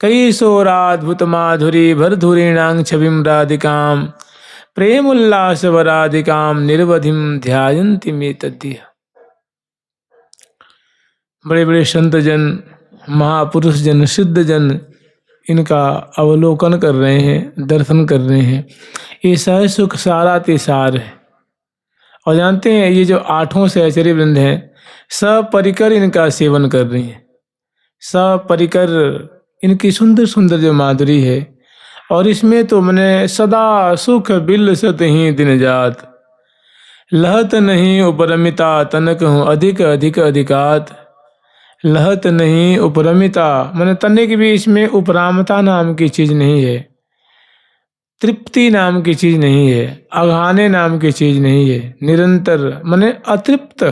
कई सोराद्भुत माधुरी भरधुरीणां छविं राधिकां प्रेमोल्लास वराधिकां निर्वधिम ध्यायन्ति मे तद्धिया। बड़े बड़े संत जन, महापुरुष जन, सिद्ध जन इनका अवलोकन कर रहे हैं, दर्शन कर रहे हैं। ये सह सुख सारा तिसार है। और जानते हैं ये जो आठों सहचरी वृंद हैं, सपरिकर इनका सेवन कर रही हैं। सपरिकर इनकी सुंदर सुंदर जो माधुरी है, और इसमें तो मैंने सदा सुख बिलसत ही दिन जात, लहत नहीं उपरमिता तनक हूँ अधिक अधिक अधिकात। लहत नहीं उपरमिता मैंने तनिक भी इसमें उपरामता नाम की चीज नहीं है, तृप्ति नाम की चीज नहीं है, अघाने नाम की चीज नहीं है। निरंतर माने अतृप्त,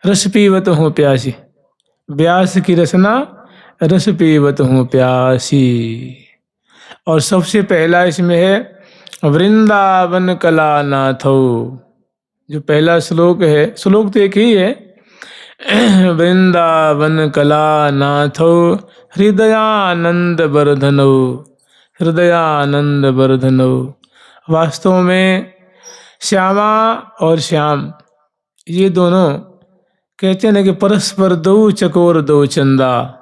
रस पीवत हूँ प्यासी, व्यास की रसना रस पीवत हूँ प्यासी। और सबसे पहला इसमें है वृंदावन कला नाथो। जो पहला श्लोक है, श्लोक तो एक ही है, वृंदावन कला नाथो हृदयानंद वर्धनो, हृदयानंद वर्धनो। वास्तव में श्यामा और श्याम ये दोनों कहते हैं कि परस्पर दो चकोर दो चंदा,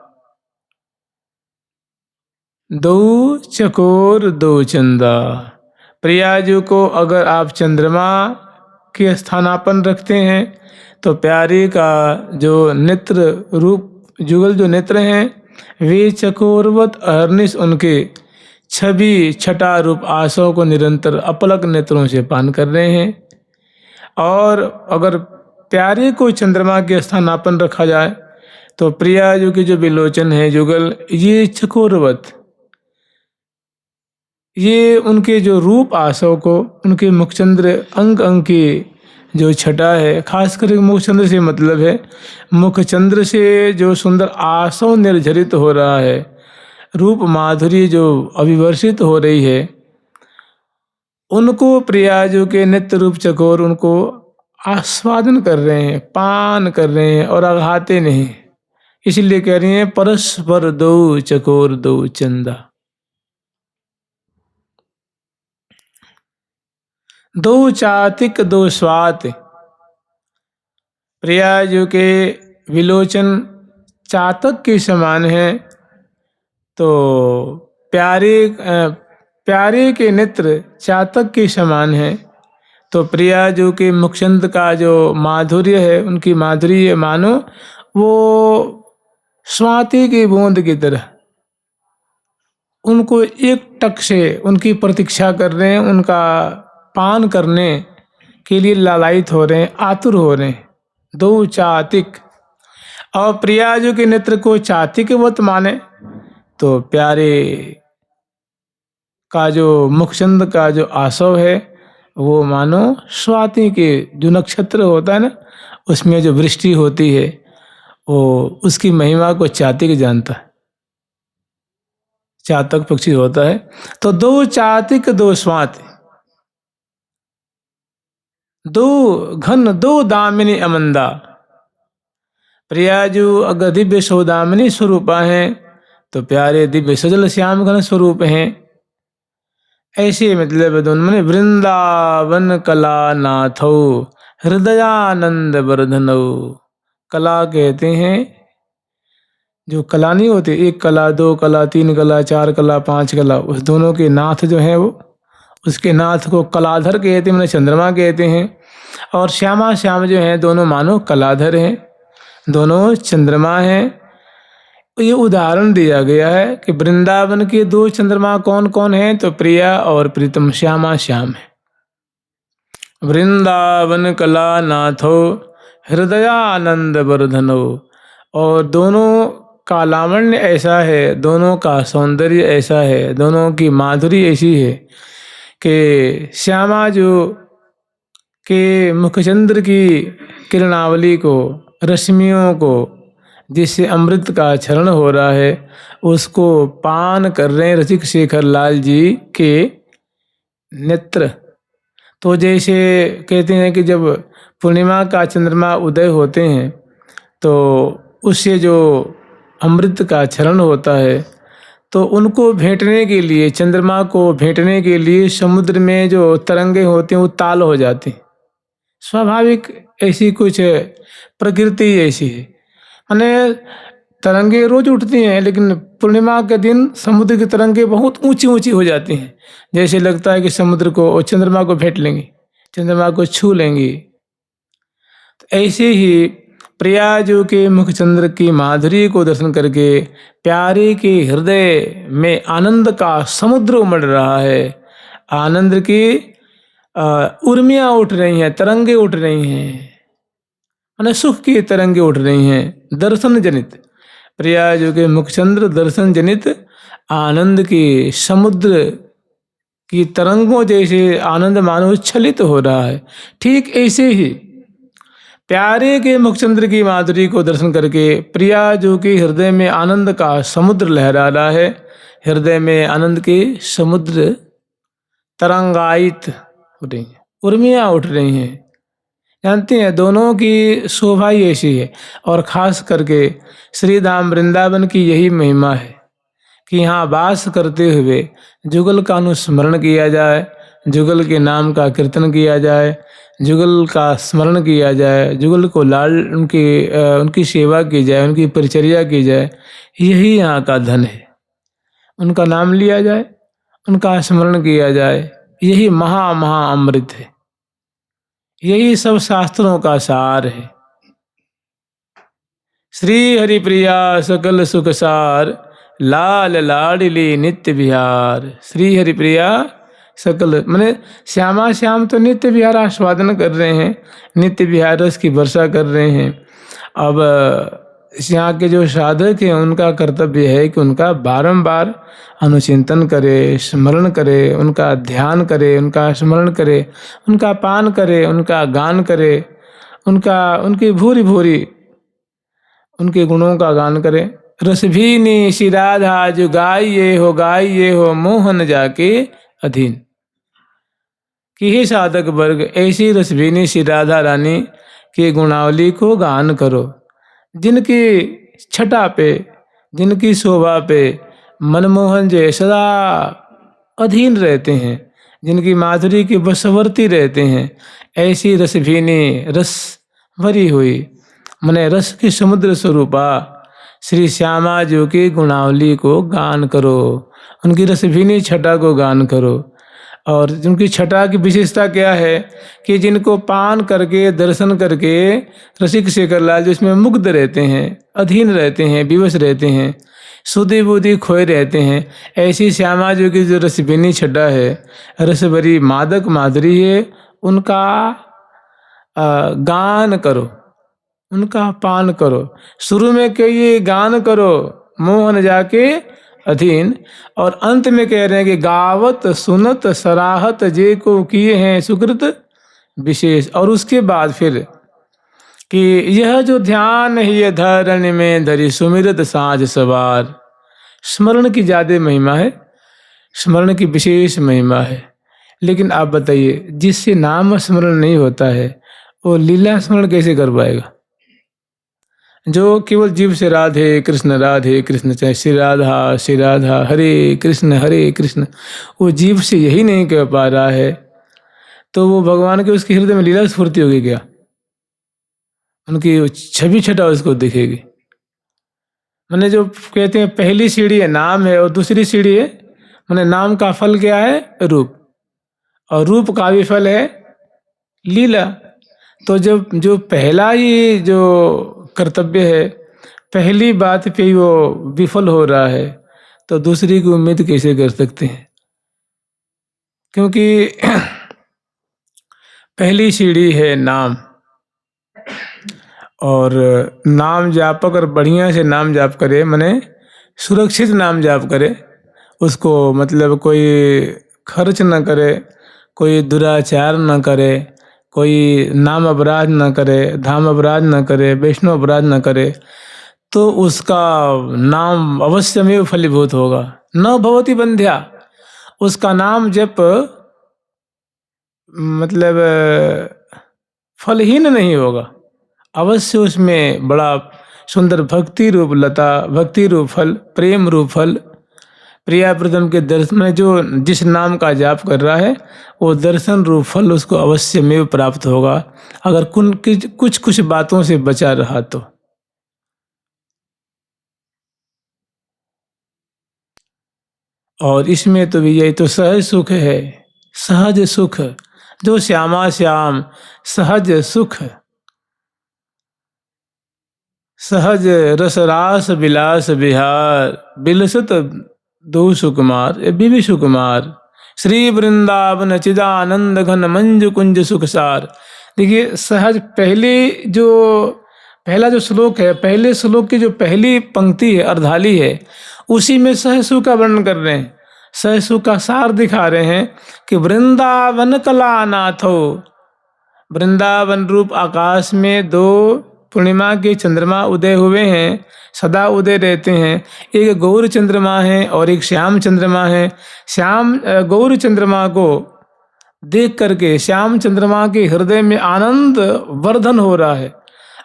दो चकोर दो चंदा। प्रियाजू को अगर आप चंद्रमा के स्थानापन रखते हैं तो प्यारे का जो नेत्र रूप जुगल जो नेत्र हैं वे चकोरवत अहर्निश उनके छवि छटा रूप आसों को निरंतर अपलक नेत्रों से पान कर रहे हैं। और अगर प्यारे को चंद्रमा के स्थानापन रखा जाए तो प्रियाजू के जो विलोचन है जुगल, ये चकोरवत, ये उनके जो रूप आसों को, उनके मुखचंद्र अंग अंग की जो छटा है, खासकर मुखचंद्र से मतलब है मुखचंद्र से जो सुंदर आसों निर्झरित हो रहा है, रूप माधुरी जो अभिवर्षित हो रही है, उनको प्रियाजू के नित्य रूप चकोर उनको आस्वादन कर रहे हैं, पान कर रहे हैं और अघाते नहीं। इसलिए कह रही हैं परस्पर दो चकोर दो चंदा। दो चातिक दो स्वात। प्रियाजू के विलोचन चातक के समान है, तो प्यारे के नेत्र चातक के समान है। तो प्रियाजू के मुखचंद का जो माधुर्य है, उनकी माधुर्य मानो वो स्वाति की बूंद की तरह, उनको एक टक से उनकी प्रतीक्षा कर रहे हैं, उनका पान करने के लिए लालायित हो रहे हैं, आतुर हो रहे हैं। दो चातिक। और प्रियाजू के नेत्र को चातिकवत माने तो प्यारे का जो मुखचंद का जो आसव है वो मानो स्वाति के जो नक्षत्र होता है ना, उसमें जो वृष्टि होती है, वो उसकी महिमा को चातिक जानता है, चातक पक्षी होता है। तो दो चातिक दो स्वाति, दो घन दो दामिनी अमंदा। प्रियाजू अगर दिव्य सौदामिनी स्वरूपा हैं तो प्यारे दिव्य सजल श्याम घन स्वरूप हैं। ऐसे मतलब दोनों में वृंदावन कला नाथो हृदयानंद वर्धनो। कला कहते हैं जो कला नहीं होती, एक कला, दो कला, तीन कला, चार कला, पांच कला, उस दोनों के नाथ जो हैं वो, उसके नाथ को कलाधर कहते हैं, मैंने चंद्रमा कहते हैं। और श्यामा श्याम जो हैं दोनों मानो कलाधर हैं, दोनों चंद्रमा हैं। ये उदाहरण दिया गया है कि वृंदावन के दो चंद्रमा कौन कौन हैं, तो प्रिया और प्रीतम श्यामा श्याम है। वृंदावन कला नाथो हृदयानंद वर्धनो। और दोनों का लावण्य ऐसा है, दोनों का सौंदर्य ऐसा है, दोनों की माधुरी ऐसी है कि श्यामा जो के मुखचंद्र की किरणावली को, रश्मियों को, जिससे अमृत का चरण हो रहा है, उसको पान कर रहे हैं रसिक शेखर लाल जी के नेत्र। तो जैसे कहते हैं कि जब पूर्णिमा का चंद्रमा उदय होते हैं तो उससे जो अमृत का क्षरण होता है, तो उनको भेंटने के लिए, चंद्रमा को भेंटने के लिए समुद्र में जो तरंगे होते हैं वो ताल हो जाती हैं। स्वाभाविक ऐसी कुछ प्रकृति ऐसी है। माने तरंगे रोज उठती हैं, लेकिन पूर्णिमा के दिन समुद्र की तरंगे बहुत ऊंची ऊंची हो जाती हैं। जैसे लगता है कि समुद्र को और चंद्रमा को भेंट लेंगी, चंद्रमा को छू लेंगी। तो ऐसे ही प्रियाजू के मुखचंद्र की माधुरी को दर्शन करके प्यारे के हृदय में आनंद का समुद्र उमड़ रहा है। आनंद की उर्मियाँ उठ रही हैं, तरंगे उठ रही हैं, माने सुख की तरंगे उठ रही हैं, दर्शन जनित। प्रियाजू के मुखचंद्र दर्शन जनित आनंद के समुद्र की तरंगों जैसे आनंद मानो उच्छलित हो रहा है। ठीक ऐसे ही प्यारे के मुखचंद्र की माधुरी को दर्शन करके प्रिया जो कि हृदय में आनंद का समुद्र लहरा रहा है, हृदय में आनंद के समुद्र तरंगायित हो रही हैं, उर्मियाँ उठ रही हैं। जानते हैं दोनों की शोभा ही ऐसी है। और खास करके श्री धाम वृंदावन की यही महिमा है कि यहाँ वास करते हुए जुगल का अनुस्मरण किया जाए, जुगल के नाम का कीर्तन किया जाए, जुगल का स्मरण किया जाए, जुगल को उनकी सेवा की जाए, उनकी परिचर्या की जाए। यही यहाँ का धन है। उनका नाम लिया जाए, उनका स्मरण किया जाए, यही महा अमृत है। यही सब शास्त्रों का सार है। श्री हरिप्रिया सकल सुख सार, लाल लाडली नित्य विहार। श्री हरिप्रिया सकल माने श्यामा श्याम तो नित्य विहार आस्वादन कर रहे हैं, नित्य विहार रस की वर्षा कर रहे हैं। अब यहाँ के जो साधक हैं उनका कर्तव्य है कि उनका बारंबार अनुचिंतन करे, स्मरण करे, उनका ध्यान करे, उनका स्मरण करे, उनका पान करे, उनका गान करे, उनकी भूरी भूरी उनके गुणों का गान करे। रसभीनी श्री राधा जो गाइए हो मोहन जाके अधीन। कि हे साधक वर्ग, ऐसी रसभीनी श्री राधा रानी के गुणावली को गान करो, जिनकी छटा पे, जिनकी शोभा पे मनमोहन जय सदा अधीन रहते हैं, जिनकी माधुरी की बसवर्ती रहते हैं। ऐसी रसभीनी रस भरी हुई मने रस की समुद्र स्वरूपा श्री श्यामा जी की गुणावली को गान करो, उनकी रसभीनी छटा को गान करो। और उनकी छटा की विशेषता क्या है कि जिनको पान करके दर्शन करके रसिक शेखरलाल जो इसमें मुग्ध रहते हैं, अधीन रहते हैं, विवश रहते हैं, सुधि बुद्धि खोए रहते हैं। ऐसी श्यामा जी की जो रसभीनी छटा है, रसभरी मादक माधुरी है, उनका गान करो, उनका पान करो। शुरू में कहिए गान करो मोहन जाके अधीन, और अंत में कह रहे हैं कि गावत सुनत सराहत जे को किए हैं सुकृत विशेष। और उसके बाद फिर कि यह जो ध्यान है ये धरण में धरी सुमिरत साँझ सवार। स्मरण की ज्यादा महिमा है, स्मरण की विशेष महिमा है। लेकिन आप बताइए, जिससे नाम स्मरण नहीं होता है वो लीला स्मरण कैसे कर पाएगा? जो केवल जीव से राधे कृष्ण चाहे श्री राधा हरे कृष्ण, वो जीव से यही नहीं कह पा रहा है, तो वो भगवान के उसके हृदय में लीला स्फूर्ति होगी क्या? उनकी छवि छटा उसको दिखेगी। मैंने जो कहते हैं पहली सीढ़ी है नाम है और दूसरी सीढ़ी है मैंने नाम का फल क्या है? रूप, और रूप का भी फल है लीला। तो जब जो पहला ही जो कर्तव्य है, पहली बात पे वो विफल हो रहा है, तो दूसरी की उम्मीद कैसे कर सकते हैं? क्योंकि पहली सीढ़ी है नाम, और नाम जाप अगर बढ़िया से नाम जाप करे, माने सुरक्षित नाम जाप करे, उसको मतलब कोई खर्च न करे, कोई दुराचार न करे, कोई नाम अपराध न करे, धाम अपराध न करे, वैष्णव अपराध न करे, तो उसका नाम अवश्य में फलीभूत होगा। न भवति बंध्या, उसका नाम जब मतलब फलहीन नहीं होगा, अवश्य उसमें बड़ा सुंदर भक्ति रूप लता, भक्ति रूप फल, प्रेम रूप फल, प्रिया प्रीतम के दर्शन में जो जिस नाम का जाप कर रहा है वो दर्शन रूप फल उसको अवश्य में प्राप्त होगा, अगर कुछ कुछ बातों से बचा रहा तो। और इसमें तो भी यही तो सहज सुख है, सहज सुख, जो श्यामा श्याम सहज सुख, सहज रसरास विलास विहार, बिलसत दो सुकुमार, ये भी सुकुमार, श्री वृंदावन चिदानंद घन मंजु कुंज सुखसार। देखिए सहज पहला जो श्लोक है, पहले श्लोक की जो पहली पंक्ति है, अर्धाली है, उसी में सहज सुख का वर्णन कर रहे हैं, सहज सुख का सार दिखा रहे हैं कि वृंदावन कलानाथो, वृंदावन रूप आकाश में दो पूर्णिमा के चंद्रमा उदय हुए हैं, सदा उदय रहते हैं, एक गौर चंद्रमा है और एक श्याम चंद्रमा है। श्याम गौर चंद्रमा को देख करके श्याम चंद्रमा के हृदय में आनंद वर्धन हो रहा है,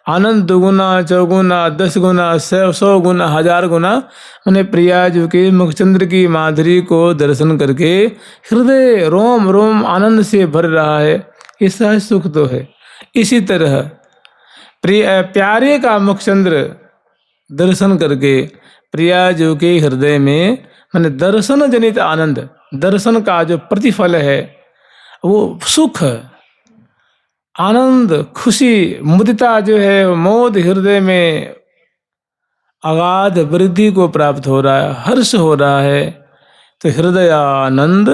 आनंद दुगुना चौगुना 10 गुना 100 गुना 1000 गुना, मैंने प्रियाजू के मुखचंद्र की माधुरी को दर्शन करके हृदय रोम रोम आनंद से भर रहा है, ये सहज सुख तो है। इसी तरह प्यारे का मुखचंद्र दर्शन करके प्रियाजू के हृदय में मैंने दर्शन जनित आनंद, दर्शन का जो प्रतिफल है वो सुख, आनंद, खुशी, मुदिता जो है, मोद हृदय में अगाध वृद्धि को प्राप्त हो रहा है, हर्ष हो रहा है। तो हृदय आनंद,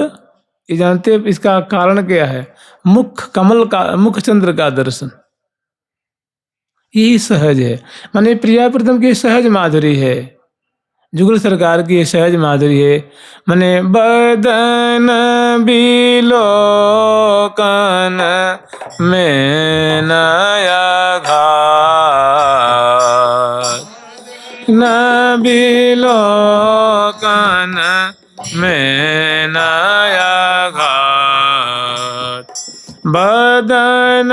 ये जानते हैं इसका कारण क्या है? मुख कमल का, मुख चंद्र का दर्शन, यही सहज है। माने प्रिया प्रीतम की सहज माधुरी है, जुगल सरकार की सहज माधुरी है। माने बदन बिलोकन में नया घाट, न बिलोकन में नया घाट, बदन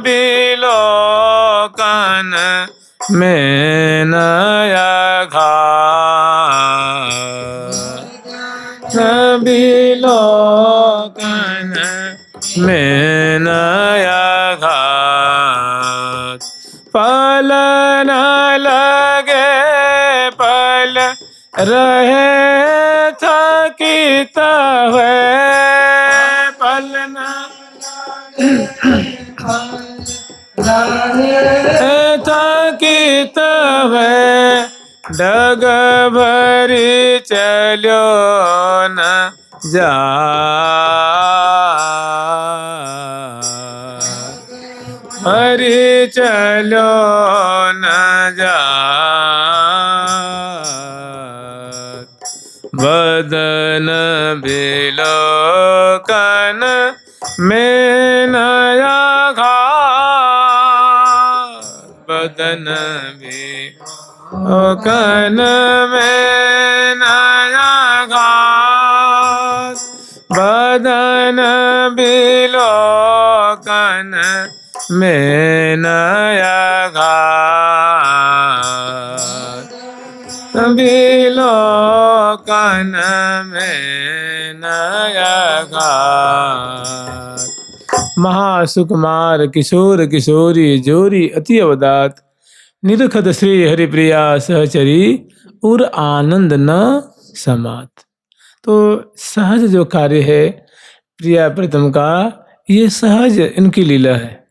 बिलोकन में नया घाट, बिलोकन में नया घाट, पल न लगे पल रहे थकित हुए, पल न थकित हुए, डग भरी चलो न जा, भरी चलो न जा, बदन बिलोकन में नया घाट, बदन बिलोकन में नया घाट, बदन बिलोकन में नया घाट, बिलोकन में नया घाट। महासुकुमार किशोर किशोरी जोरी अति अवदात, निरखत श्री हरिप्रिया सहचरी उर आनंद न समात। तो सहज जो कार्य है प्रिया प्रीतम का, ये सहज इनकी लीला है,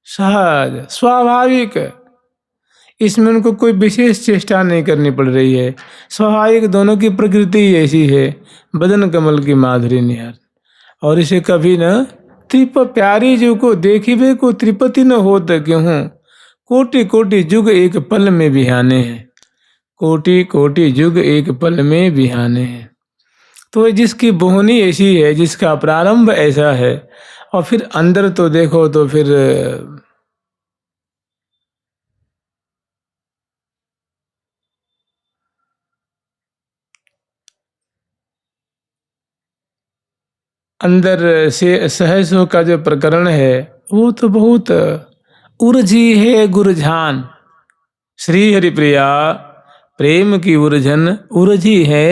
सहज स्वाभाविक, इसमें उनको कोई विशेष चेष्टा नहीं करनी पड़ रही है, स्वाभाविक दोनों की प्रकृति ऐसी है, बदन कमल की माधुरी निहार। और इसे कभी न प्यारी जो को देखिबे को त्रिपति न होत क्यों, कोटि कोटि जुग एक पल में बिहाने हैं, कोटि कोटि जुग एक पल में बिहाने हैं। तो जिसकी बोहनी ऐसी है, जिसका प्रारंभ ऐसा है, और फिर अंदर तो देखो तो फिर अंदर से सहज का जो प्रकरण है वो तो बहुत उर्जी है गुरझान, श्री हरिप्रिया प्रेम की उलझन उलझी है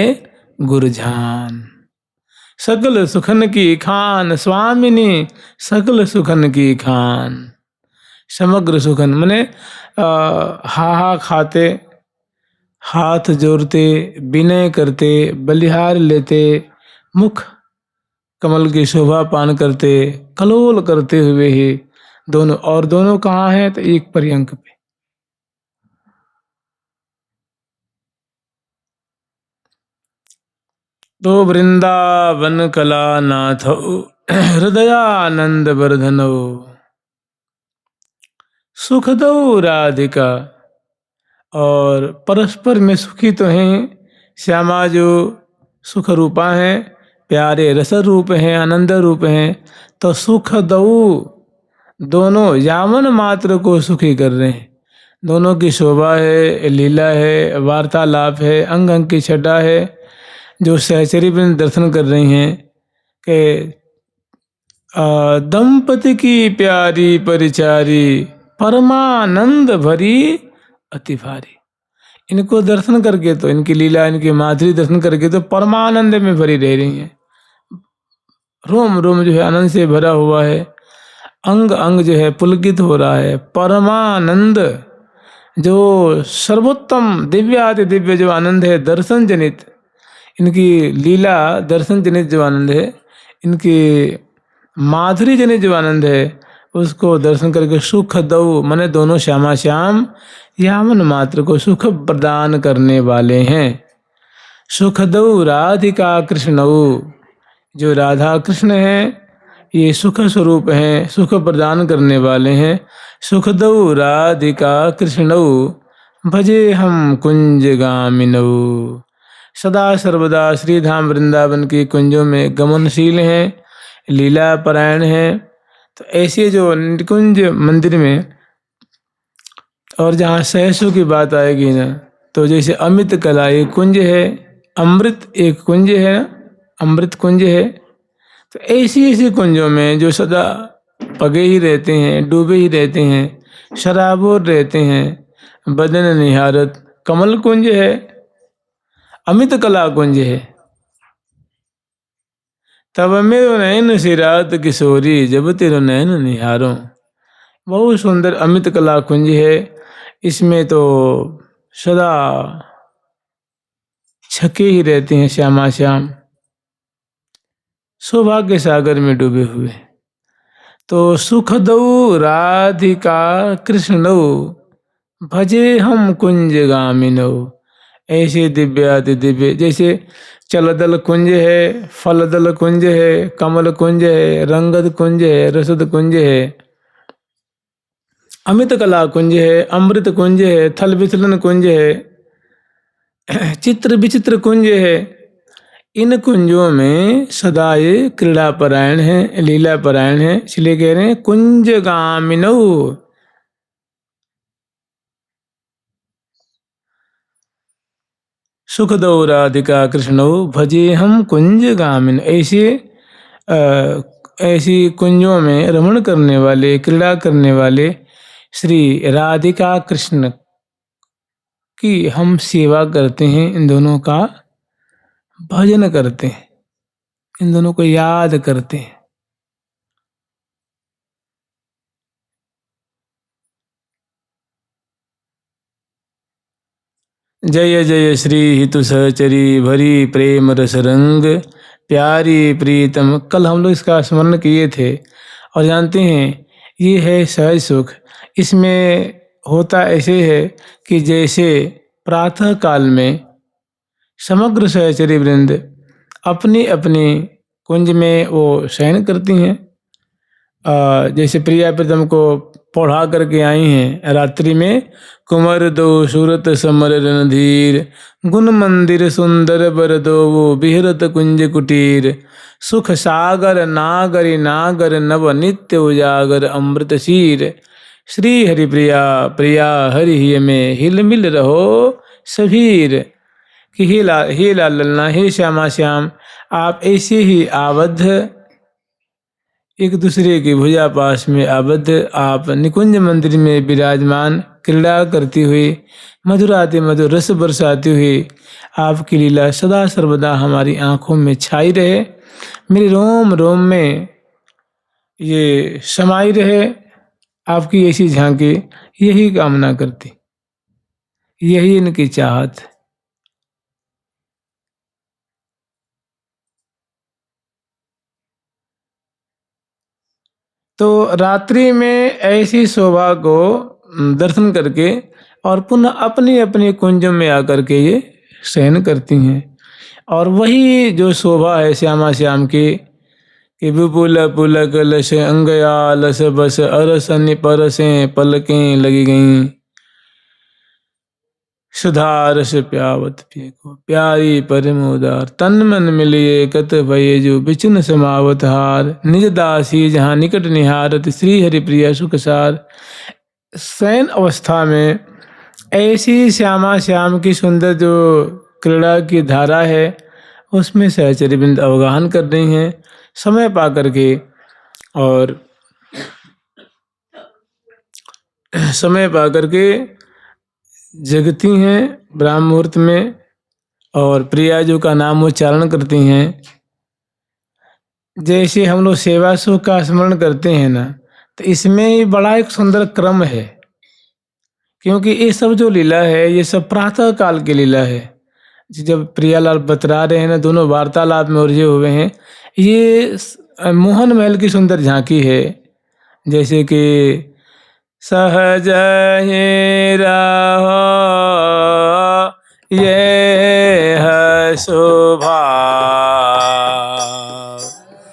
गुरझान। सकल सुखन की खान स्वामिनी, सकल सुखन की खान। समग्र सुखन मने हा खाते, हाथ जोड़ते, विनय करते, बलिहार लेते, मुख कमल की शोभा पान करते, कलोल करते हुए ही दोनों, और दोनों कहाँ हैं तो एक पर्यंक पे। तो वृंदावन कला नाथ हृदयानंद वर्धनो, सुख दो राधिका। और परस्पर में सुखी तो हैं, श्यामा जो सुख रूपा हैं, प्यारे रस रूप हैं, आनंद रूप हैं, तो सुख दो दोनों यामन मात्र को सुखी कर रहे हैं। दोनों की शोभा है, लीला है, वार्तालाप है, अंग अंग की छटा है, जो सहचरी वृंद दर्शन कर रही हैं कि दंपति की प्यारी परिचारी, परमानंद भरी अति भारी। इनको दर्शन करके तो, इनकी लीला, इनकी माधुरी दर्शन करके तो परमानंद में भरी रह रही हैं। रोम रोम जो है आनंद से भरा हुआ है, अंग अंग जो है पुलकित हो रहा है। परमानंद जो सर्वोत्तम दिव्याति दिव्य जो आनंद है, दर्शन जनित, इनकी लीला दर्शन जनित जो आनंद है, इनकी माधुरी जनित जो आनंद है, उसको दर्शन करके सुख दो मने दोनों श्यामा श्याम यामन मात्र को सुख प्रदान करने वाले हैं। सुख दो राधिका कृष्णऊ, जो राधा कृष्ण हैं ये सुख स्वरूप हैं, सुख प्रदान करने वाले हैं। सुख दो राधिका कृष्णऊ, भजे हम कुंज गामिनऊ। सदा सर्वदा श्रीधाम वृंदावन की कुंजों में गमनशील हैं, लीला परायण हैं। तो ऐसे जो निकुंज मंदिर में, और जहाँ सहसों की बात आएगी ना, तो जैसे अमित कला एक कुंज है, अमृत एक कुंज है, अमृत कुंज है। तो ऐसी ऐसी कुंजों में जो सदा पगे ही रहते हैं, डूबे ही रहते हैं, शराबोर रहते हैं, बदन निहारत, कमल कुंज है, अमित कला कुंज है। तब मेरो नयन सिरात किशोरी, जब तेरो नयन निहारो। बहुत सुंदर अमित कला कुंज है। इसमें तो सदा छके ही रहते हैं श्यामा श्याम, सौभाग्य सागर में डूबे हुए। तो सुख दो राधिका कृष्णो, भजे हम कुंज गामिनो। ऐसे दिव्याति दिव्य, जैसे चलदल कुंज है, फलदल कुंज है, कमल कुंज है, रंगद कुंज है, रसद कुंज है, अमित कला कुंज है, अमृत कुंज है, थल विथलन कुंज है, चित्र विचित्र कुंज है। इन कुंजों में सदा ये क्रीड़ा परायण है, लीला परायण है, इसलिए कह रहे हैं कुंज गामिनौ। सुख दो राधिका कृष्णौ, भजे हम कुंज गामिन। ऐसी कुंजों में रमण करने वाले, क्रीड़ा करने वाले श्री राधिका कृष्ण की हम सेवा करते हैं, इन दोनों का भजन करते हैं, इन दोनों को याद करते हैं। जय जय श्री हितु सहचरी, भरी प्रेम रस रंग, प्यारी प्रीतम। कल हम लोग इसका स्मरण किए थे और जानते हैं ये है सहज सुख। इसमें होता ऐसे है कि जैसे प्रातः काल में समग्र सहचरी वृंद अपनी अपनी कुंज में वो शयन करती हैं। जैसे प्रिया प्रीतम को पढ़ा करके आई हैं रात्रि में, कुंवर दो सूरत समर रणधीर, गुण मंदिर सुंदर बर दो वो बिहरत कुंज कुटीर, सुख सागर नागरी नागर नव नित्य उजागर अमृत शीर। श्री हरि प्रिया प्रिया हरि ही में हिल मिल रहो सभीर। कि हे लाल ललना, हे श्यामा श्याम, आप ऐसे ही आबद्ध, एक दूसरे की भुजा पास में आबद्ध, आप निकुंज मंदिर में विराजमान क्रीड़ा करती हुई, मधुराते मधुर रस बरसाती हुई आपकी लीला सदा सर्वदा हमारी आंखों में छाई रहे, मेरे रोम रोम में ये समाई रहे आपकी ऐसी झांकी। यही कामना करती, यही इनकी चाहत है। तो रात्रि में ऐसी शोभा को दर्शन करके और पुनः अपनी अपनी कुंज में आकर के ये शयन करती हैं। और वही जो शोभा है श्यामा श्याम की कि विपुल पुलक लस अंगया लस बस अरसन परसें पलकें लगी गईं, सुधा रस प्यावत फेको प्यारी परमोदार, तन मन मिलिए कत भये जो बिचन समावत हार, निज दासी जहाँ निकट निहारत श्री हरि प्रिया सुख सार। शयन अवस्था में ऐसी श्यामा श्याम की सुंदर जो क्रीड़ा की धारा है उसमें सहचरी बिंद अवगाहन कर रही हैं समय पा करके, और समय पा करके जगती हैं ब्राह्म मुहूर्त में और प्रियाजू का नाम उच्चारण करती हैं। जैसे हम लोग सेवा सुख का स्मरण करते हैं ना, तो इसमें बड़ा एक सुंदर क्रम है, क्योंकि ये सब जो लीला है ये सब प्रातः काल की लीला है। जब प्रियालाल बतरा रहे हैं ना, दोनों वार्तालाप में उलझे हुए हैं, ये मोहन महल की सुंदर झांकी है। जैसे कि सहज ही रहो ये है शोभा,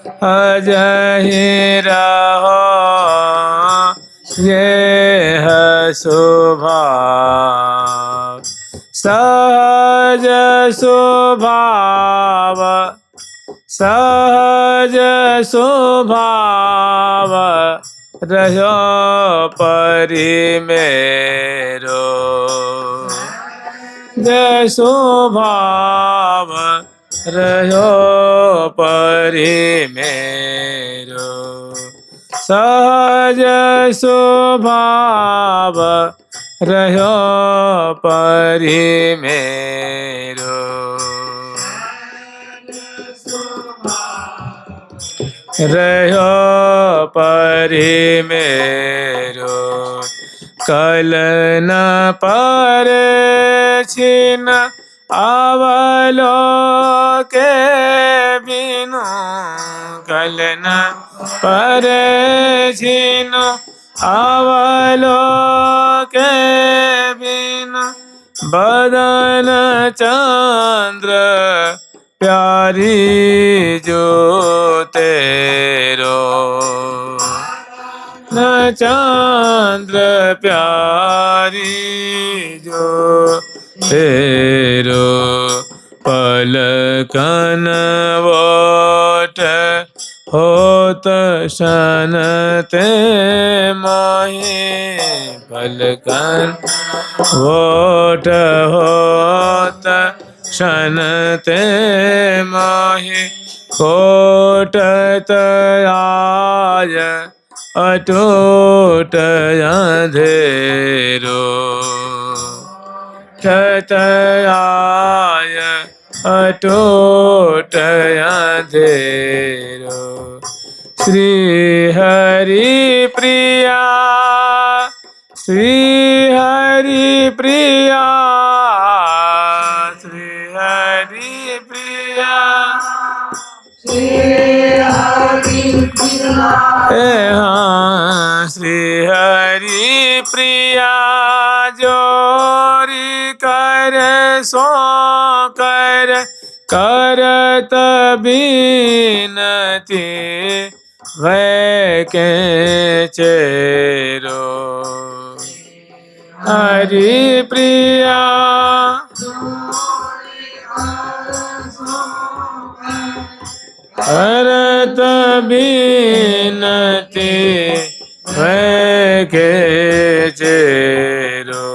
सहज ही रहो ये है शोभा, सहज स्वभाव सहज स्वभाव रहो परि मेरो, जय स्वभाव रहो परि मेरो, सहज स्वभाव रहो परि मेरो, रहो परि मेरो, कल न परे छिन आवलो के बिनु, कल न परे छिन आवलो के बिनु, बदन चंद्र प्यारी जो तेरो, न चंद्र प्यारी जो तेरो, पलकन वोट होत सन ते माही, पलकन वोट होत सन ते माही, कोटत आय अटूट अंधेरो, कोटत आय अटूट अंधेरो, श्री हरि प्रिया, श्री हरि प्रिया, श्री हरि प्रिया, श्री हरि प्रिया, हाँ श्री हरि प्रिया, जोरी कर सो कर करत बीनती वै के चेरो, हरि प्रिया करत बीनती वै के चेरो,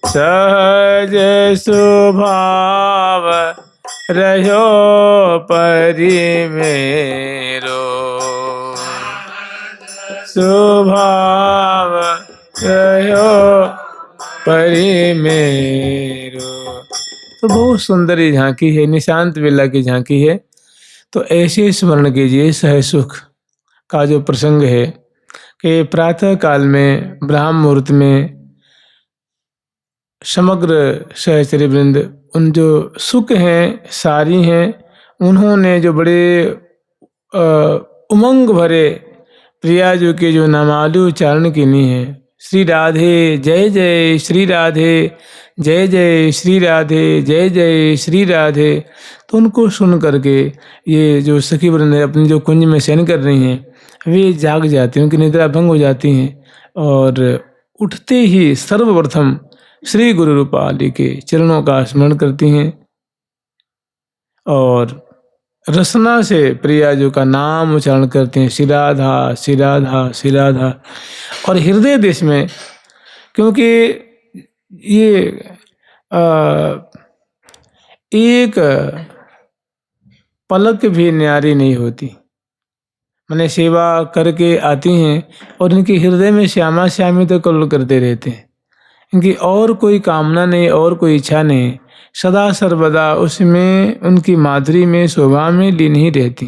सहज स्वभाव रहो परि मेरो, स्वभाव रहो परे मेरो। तो बहुत सुंदर ये झांकी है, निशांत बेला की झांकी है। तो ऐसे स्मरण कीजिए सहज सुख का जो प्रसंग है कि प्रातः काल में ब्राह्म मुहूर्त में समग्र सहचरी वृंद उन जो सुख हैं सारी हैं, उन्होंने जो बड़े उमंग भरे प्रियाजू के जो नामालु उच्चारण किनी है, श्री राधे जय जय श्री राधे जय जय श्री राधे जय जय श्री राधे। तो उनको सुन करके ये जो सखी वृंद है अपनी जो कुंज में शयन कर रही हैं, वे जाग जाती हैं, उनकी निद्रा भंग हो जाती हैं और उठते ही सर्वप्रथम श्री गुरु रूपाली के चरणों का स्मरण करती हैं और रसना से प्रियाजू का नाम उच्चारण करते हैं, श्री राधा श्री राधा श्री राधा। और हृदय देश में, क्योंकि ये एक पलक भी न्यारी नहीं होती, मैंने सेवा करके आती हैं और इनके हृदय में श्यामा श्यामी तो कल्लोल करते रहते हैं, इनकी और कोई कामना नहीं और कोई इच्छा नहीं, सदा सर्वदा उसमें उनकी माधुरी में शोभा में लीन ही रहती।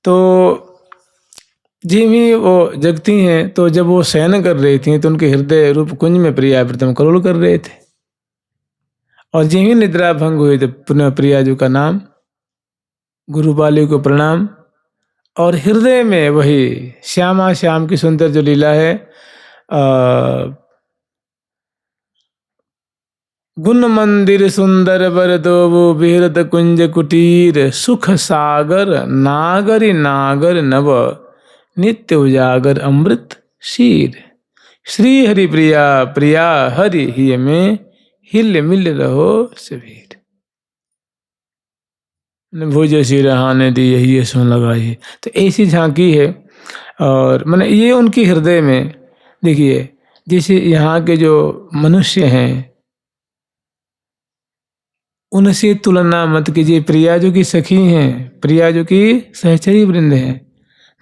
तो जी भी वो जगती हैं, तो जब वो शयन कर रही थी तो उनके हृदय रूप कुंज में प्रिया प्रथम कल्लोल कर रहे थे और जी ही निद्रा भंग हुई तो पुनः प्रियाजू का नाम, गुरुपाली को प्रणाम और हृदय में वही श्यामा श्याम की सुंदर जो लीला है, गुण मंदिर सुंदर बर दोबो बिहरत कुंज कुटीर सुख सागर नागरी नागर नव नित्य उजागर अमृत शीर। श्री हरि प्रिया प्रिया हरि ही में हिल मिल रहो सबीर। भुज सिरहाने दी यही सुन लगाई। तो ऐसी झांकी है और मैंने ये उनके हृदय में देखिए, जैसे यहाँ के जो मनुष्य हैं उनसे तुलना मत कीजिए। प्रियाजू की सखी हैं, प्रियाजू की सहचरी वृंद हैं,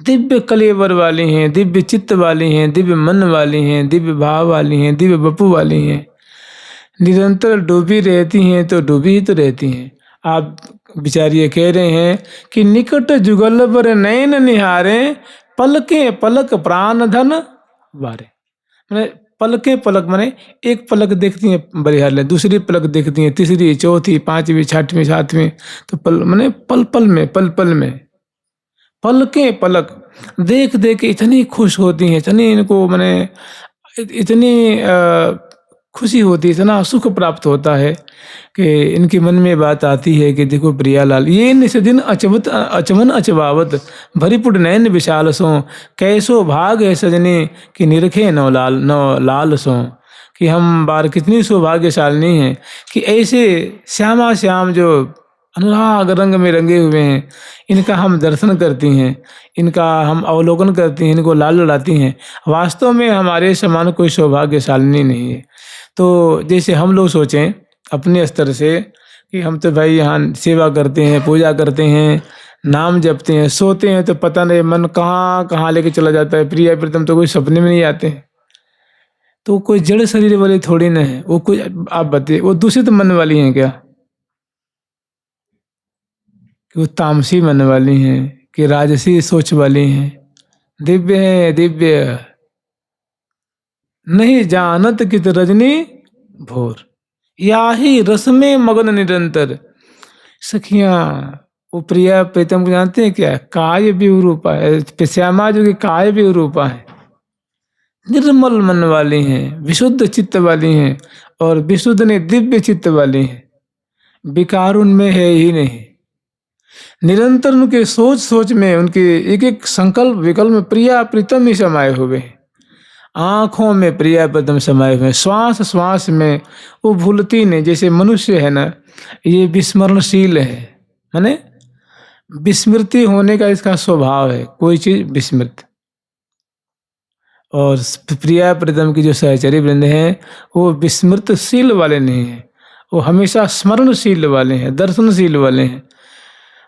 दिव्य कलेवर वाली हैं, दिव्य चित्त वाली हैं, दिव्य मन वाली हैं, दिव्य भाव वाली हैं, दिव्य बपू वाली हैं, निरंतर डूबी रहती हैं तो डूबी ही तो रहती हैं। आप बिचारिये कह रहे हैं कि निकट जुगल पर नयन निहारे पलके पलक प्राण धन बारे। मैंने पलके पलक माने एक पलक देखती हैं बरिहार, दूसरी पलक देखती हैं, तीसरी चौथी पांचवी छठवीं सातवीं, तो पल माने पल पल में पलके पलक देख देख के इतनी खुश होती हैं, इतनी इनको माने इतनी खुशी होती है, इतना सुख प्राप्त होता है कि इनके मन में बात आती है कि देखो प्रियालाल ये निस दिन अचमन अचवावत भरीपुट नयन विशाल सो कैसो भाग है सजनी कि निरखे नौ लाल सो। कि हम बार कितनी सौभाग्यशालिनी हैं कि ऐसे श्यामा श्याम जो अनुराग रंग में रंगे हुए हैं, इनका हम दर्शन करती हैं, इनका हम अवलोकन करती हैं, इनको लाल लड़ाती हैं। वास्तव में हमारे समान कोई सौभाग्यशालिनी नहीं है। तो जैसे हम लोग सोचें अपने स्तर से कि हम तो भाई यहाँ सेवा करते हैं, पूजा करते हैं, नाम जपते हैं, सोते हैं तो पता नहीं मन कहाँ कहाँ लेके चला जाता है। प्रिया प्रीतम तो कोई सपने में नहीं आते हैं। तो कोई जड़ शरीर वाली थोड़ी ना है वो, कोई आप बताइए वो दूषित मन वाली हैं क्या, कि वो तामसी मन वाली हैं कि राजसी सोच वाली हैं। दिव्य है दिव्य नहीं जानत कित रजनी भोर, या ही रस में मगन निरंतर। सखियां वो प्रिया प्रीतम को जानते हैं क्या, काय विरूपा है, श्यामा जो कि काय विरूपा है, निर्मल मन वाली हैं, विशुद्ध चित्त वाली हैं और विशुद्ध ने दिव्य चित्त वाली हैं, विकार उनमें है ही नहीं। निरंतर उनके सोच सोच में उनके एक एक संकल्प विकल्प में प्रिया प्रीतम ही समाये हुए हैं, आँखों में प्रिया प्रीतम समाये हुए हैं, श्वास श्वास में वो भूलती नहीं। जैसे मनुष्य है ना, ये विस्मरणशील है, माने विस्मृति होने का इसका स्वभाव है, कोई चीज विस्मृत। और प्रिया प्रीतम की जो सहचरी वृंद हैं वो विस्मृतशील वाले नहीं हैं, वो हमेशा स्मरणशील वाले हैं, दर्शनशील वाले हैं।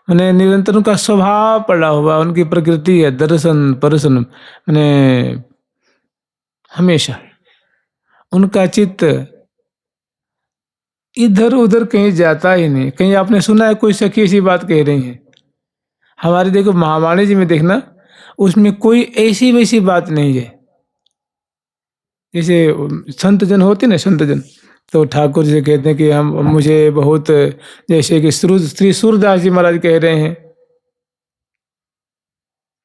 मैंने निरंतर उनका स्वभाव पड़ा हुआ, उनकी प्रकृति है दर्शन परसन, मैंने हमेशा उनका चित्त इधर उधर कहीं जाता ही नहीं। कहीं आपने सुना है कोई सखी ऐसी बात कह रही है? हमारी देखो महावाणी जी में देखना, उसमें कोई ऐसी वैसी बात नहीं है। जैसे संत जन होते ना, संत जन, तो ठाकुर जी कहते हैं कि हम मुझे बहुत, जैसे कि श्री सूरदास जी महाराज कह रहे हैं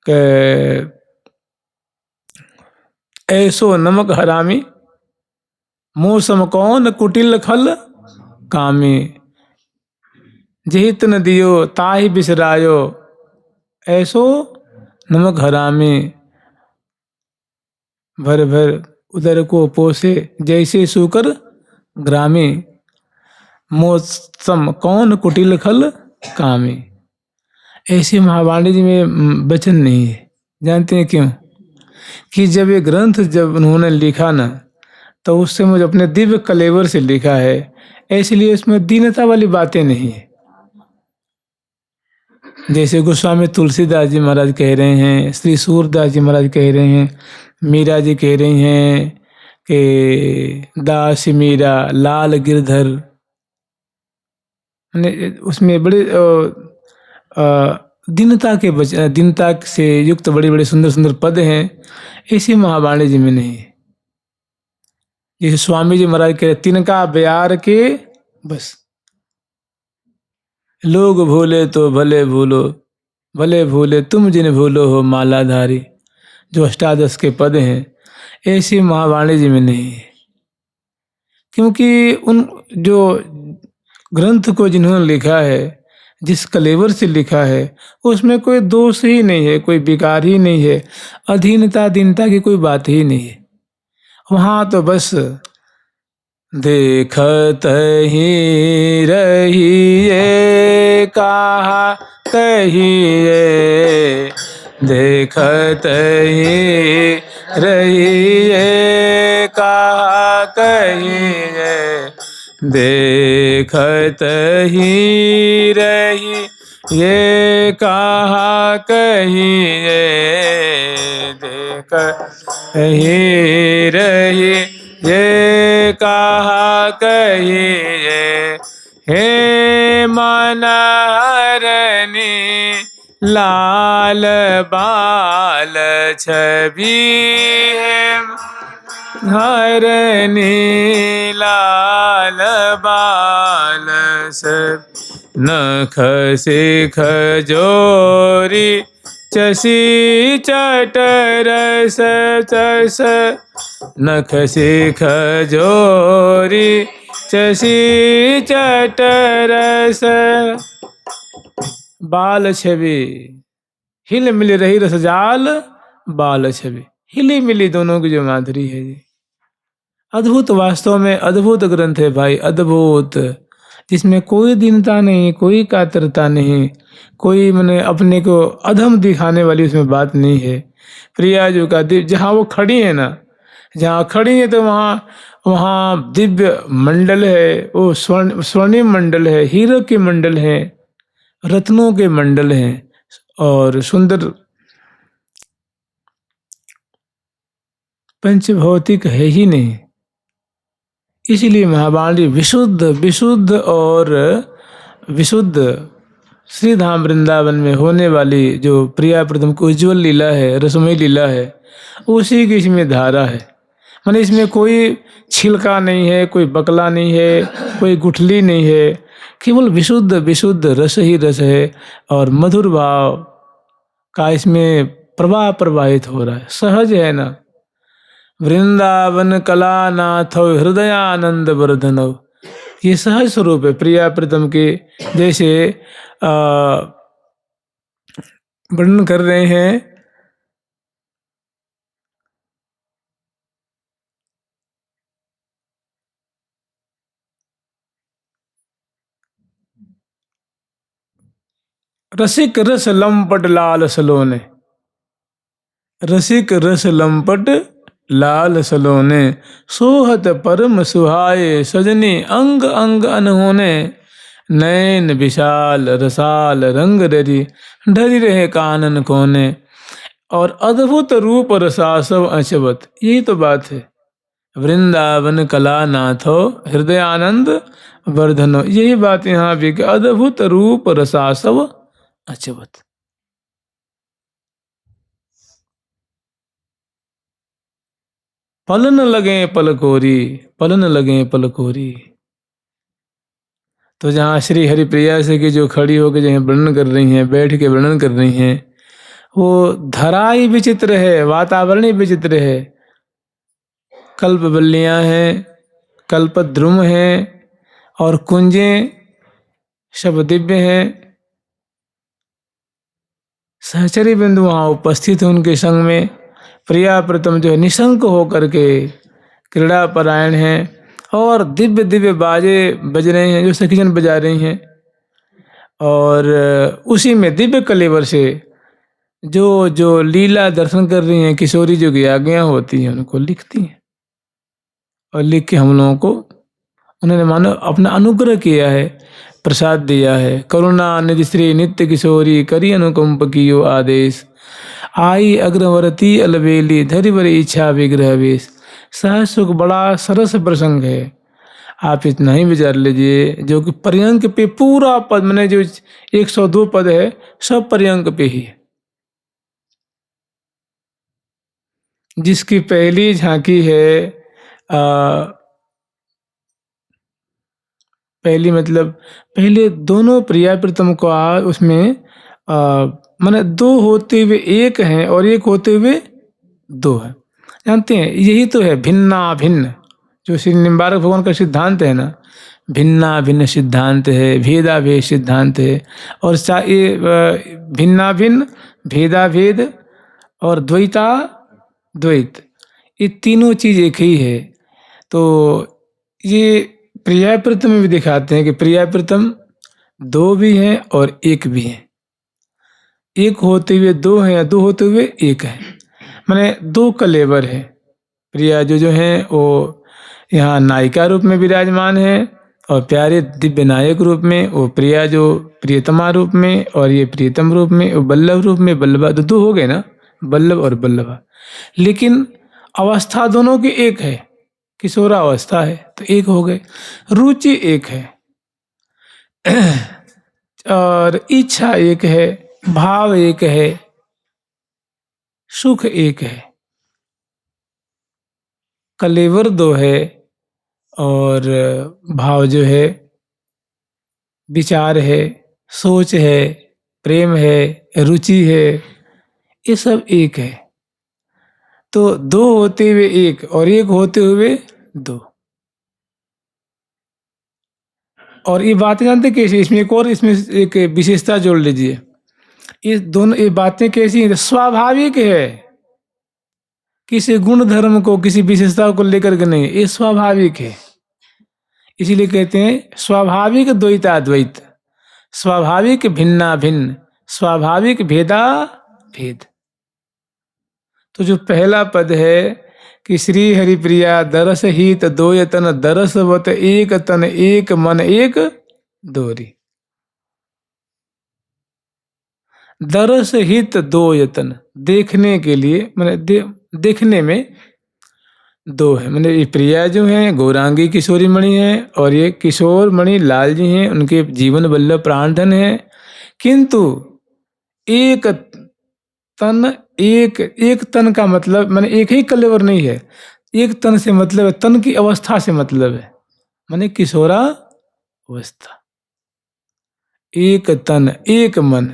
कि ऐसो नमक हरामी मौसम कौन कुटिल खल कामी, जिहित न दियो ताहि बिसरायो ऐसो नमक हरामी, भर भर उदर को पोसे जैसे सूकर ग्रामी, मौसम कौन कुटिल खल कामी। ऐसे महावाणी जी में वचन नहीं है। जानते हैं क्यों? कि जब ये ग्रंथ जब उन्होंने लिखा ना, तो उससे मुझे अपने दिव्य कलेवर से लिखा है, इसलिए इसमें दीनता वाली बातें नहीं है। जैसे गोस्वामी तुलसीदास जी महाराज कह रहे हैं, श्री सूरदास जी महाराज कह रहे हैं, मीरा जी कह रही हैं कि दास मीरा लाल गिरधर, उसमें बड़े दीनता के दीनता से युक्त बड़े बड़े सुंदर सुंदर पद हैं। इसी महावाणी जी में नहीं है। जैसे स्वामी जी महाराज कह रहे, तिनका ब्यार के बस, लोग भूले तो भले भूलो, भले भूले तुम जिन भूलो हो मालाधारी, जो अष्टादश के पद हैं, ऐसी महावाणी जी में नहीं है। क्योंकि उन जो ग्रंथ को जिन्होंने लिखा है, जिस कलेवर से लिखा है, उसमें कोई दोष ही नहीं है, कोई विकार ही नहीं है, अधीनता दीनता की कोई बात ही नहीं है। वहाँ तो बस देखत ही रहिए कहा कहिए, देखत ही रहिए कहा कहिए, देखत ही रहिए कहा कहिए, देखत ही रहिए ये कहा कहिए, हे मन हरनी लाल बाल छवि, है हरनी लाल बाल सब, नख सिख जोरी चसी चटरस चस, नख सिख जोरी चसी चटरस, बाल छवि हिल मिल रही रस जाल, बाल छवि हिली मिली दोनों की जो माधुरी है जी, अद्भुत, वास्तव में अद्भुत ग्रंथ है भाई, अद्भुत, जिसमें कोई दीनता नहीं, कोई कातरता नहीं, कोई मैंने अपने को अधम दिखाने वाली उसमें बात नहीं है। प्रिया जी का दिव्य, जहाँ वो खड़ी है ना, जहाँ खड़ी है तो वहाँ दिव्य मंडल है, वो स्वर्णिम मंडल है, हीरो के मंडल है, रत्नों के मंडल हैं, और सुंदर पंचभौतिक है ही नहीं। इसलिए महावाणी विशुद्ध विशुद्ध और विशुद्ध श्री धाम वृंदावन में होने वाली जो प्रिया प्रथम की उज्ज्वल लीला है, रसमयी लीला है, उसी की इसमें धारा है। माने इसमें कोई छिलका नहीं है, कोई बकला नहीं है, कोई गुठली नहीं है, केवल विशुद्ध विशुद्ध रस ही रस है, और मधुर भाव का इसमें प्रवाह प्रवाहित हो रहा है, सहज है ना। वृंदावन कला नाथ हृदयानंद वर्धनव, ये सहज स्वरूप है प्रिया प्रीतम के। जैसे वर्णन कर रहे हैं, रसिक रस लंपट लाल सलोने, रसिक रस लंपट लाल सलोने, सोहत परम सुहाए सजनी अंग अंग अनहोने, नैन विशाल रसाल रंग ररी ढरी रहे कानन कोने, और अद्भुत रूप रसासव अचवत। यही तो बात है, वृंदावन कला नाथो हृदय आनंद वर्धनो। यही बात यहाँ भी कि अद्भुत रूप रसासव अचवत। पल न लगे पलकोरी, पल न लगे पलकोरी। तो जहाँ श्री हरिप्रिया से की जो खड़ी होकर जो वर्णन कर रही हैं, बैठ के वर्णन कर रही हैं, वो धरा ही विचित्र है, वातावरण ही विचित्र है। कल्पवल्लियाँ हैं, कल्पद्रुम हैं और कुंजें सब दिव्य हैं। सहचरी बिंदु वहाँ उपस्थित है उनके संग में। प्रिया प्रथम जो है निशंक होकर के क्रीड़ा परायण हैं और दिव्य दिव्य बाजे बज रहे हैं जो सखीजन बजा रही हैं। और उसी में दिव्य कलेवर से जो जो लीला दर्शन कर रही हैं किशोरी जो की आज्ञा होती हैं उनको लिखती हैं, और लिख के हम लोगों को उन्होंने मानो अपना अनुग्रह किया है, प्रसाद दिया है। करुणा निधि श्री नित्य किशोरी करी अनुकंप कियो आदेश, आई अग्रवर्ती अलबेली धरि बरी इच्छा विग्रह वेश। सहज सुख बड़ा सरस प्रसंग है। आप इतना ही विचार लीजिए जो कि पर्यंक पे पूरा पद, मैंने जो 102 पद है सब पर्यंक पे ही है। जिसकी पहली झांकी है पहली मतलब पहले दोनों प्रिया प्रीतम को उसमें माने दो होते हुए एक हैं और एक होते हुए दो है। जानते हैं यही तो है भिन्ना भिन्न, जो श्री निम्बारक भगवान का सिद्धांत है ना, भिन्ना भिन्न सिद्धांत है, भेदा भेद सिद्धांत है। और ये भिन्ना भिन्न, भेदा भेद और द्वैता द्वैत, ये तीनों चीज एक ही है। तो ये प्रिया प्रीतम में भी दिखाते हैं कि प्रिया प्रीतम दो भी हैं और एक भी हैं। एक होते हुए दो हैं या दो होते हुए एक है, माने दो कलेवर है। प्रिया जो हैं वो यहाँ नायिका रूप में विराजमान है और प्यारे दिव्य नायक रूप में वो प्रिया जो प्रियतमा रूप में, और ये प्रियतम रूप में, वो बल्लभ रूप में। बल्लभा तो दो हो गए ना, बल्लभ और बल्लभा, लेकिन अवस्था दोनों की एक है, किशोरा अवस्था है तो एक हो गए। रुचि एक है और इच्छा एक है, भाव एक है, सुख एक है। कलेवर दो है और भाव जो है, विचार है, सोच है, प्रेम है, रुचि है, ये सब एक है। तो दो होते हुए एक और एक होते हुए दो। और ये बातें जानते कैसे, इसमें एक और इसमें एक विशेषता जोड़ लीजिए। ये दोनों ये बातें कैसी हैं, स्वाभाविक है, किसी गुण धर्म को किसी विशेषता को लेकर के नहीं, ये स्वाभाविक है। इसीलिए कहते हैं स्वाभाविक द्वैताद्वैत, स्वाभाविक भिन्ना भिन्न, स्वाभाविक भेदा भेद। तो जो पहला पद है कि श्री हरिप्रिया दरस हित दो यतन, दरसवत एक तन एक मन एक दोरी। दरस हित दो यतन, देखने के लिए मैंने देखने में दो है, मैंने ये प्रिया जो है गौरांगी किशोरी मणि है और ये किशोर मणि लाल जी हैं, उनके जीवन वल्लभ प्राणधन है। किंतु एक तन, एक तन का मतलब मैंने एक ही कलेवर नहीं है, एक तन से मतलब है, तन की अवस्था से मतलब है, माने किशोरा अवस्था। एक तन एक मन,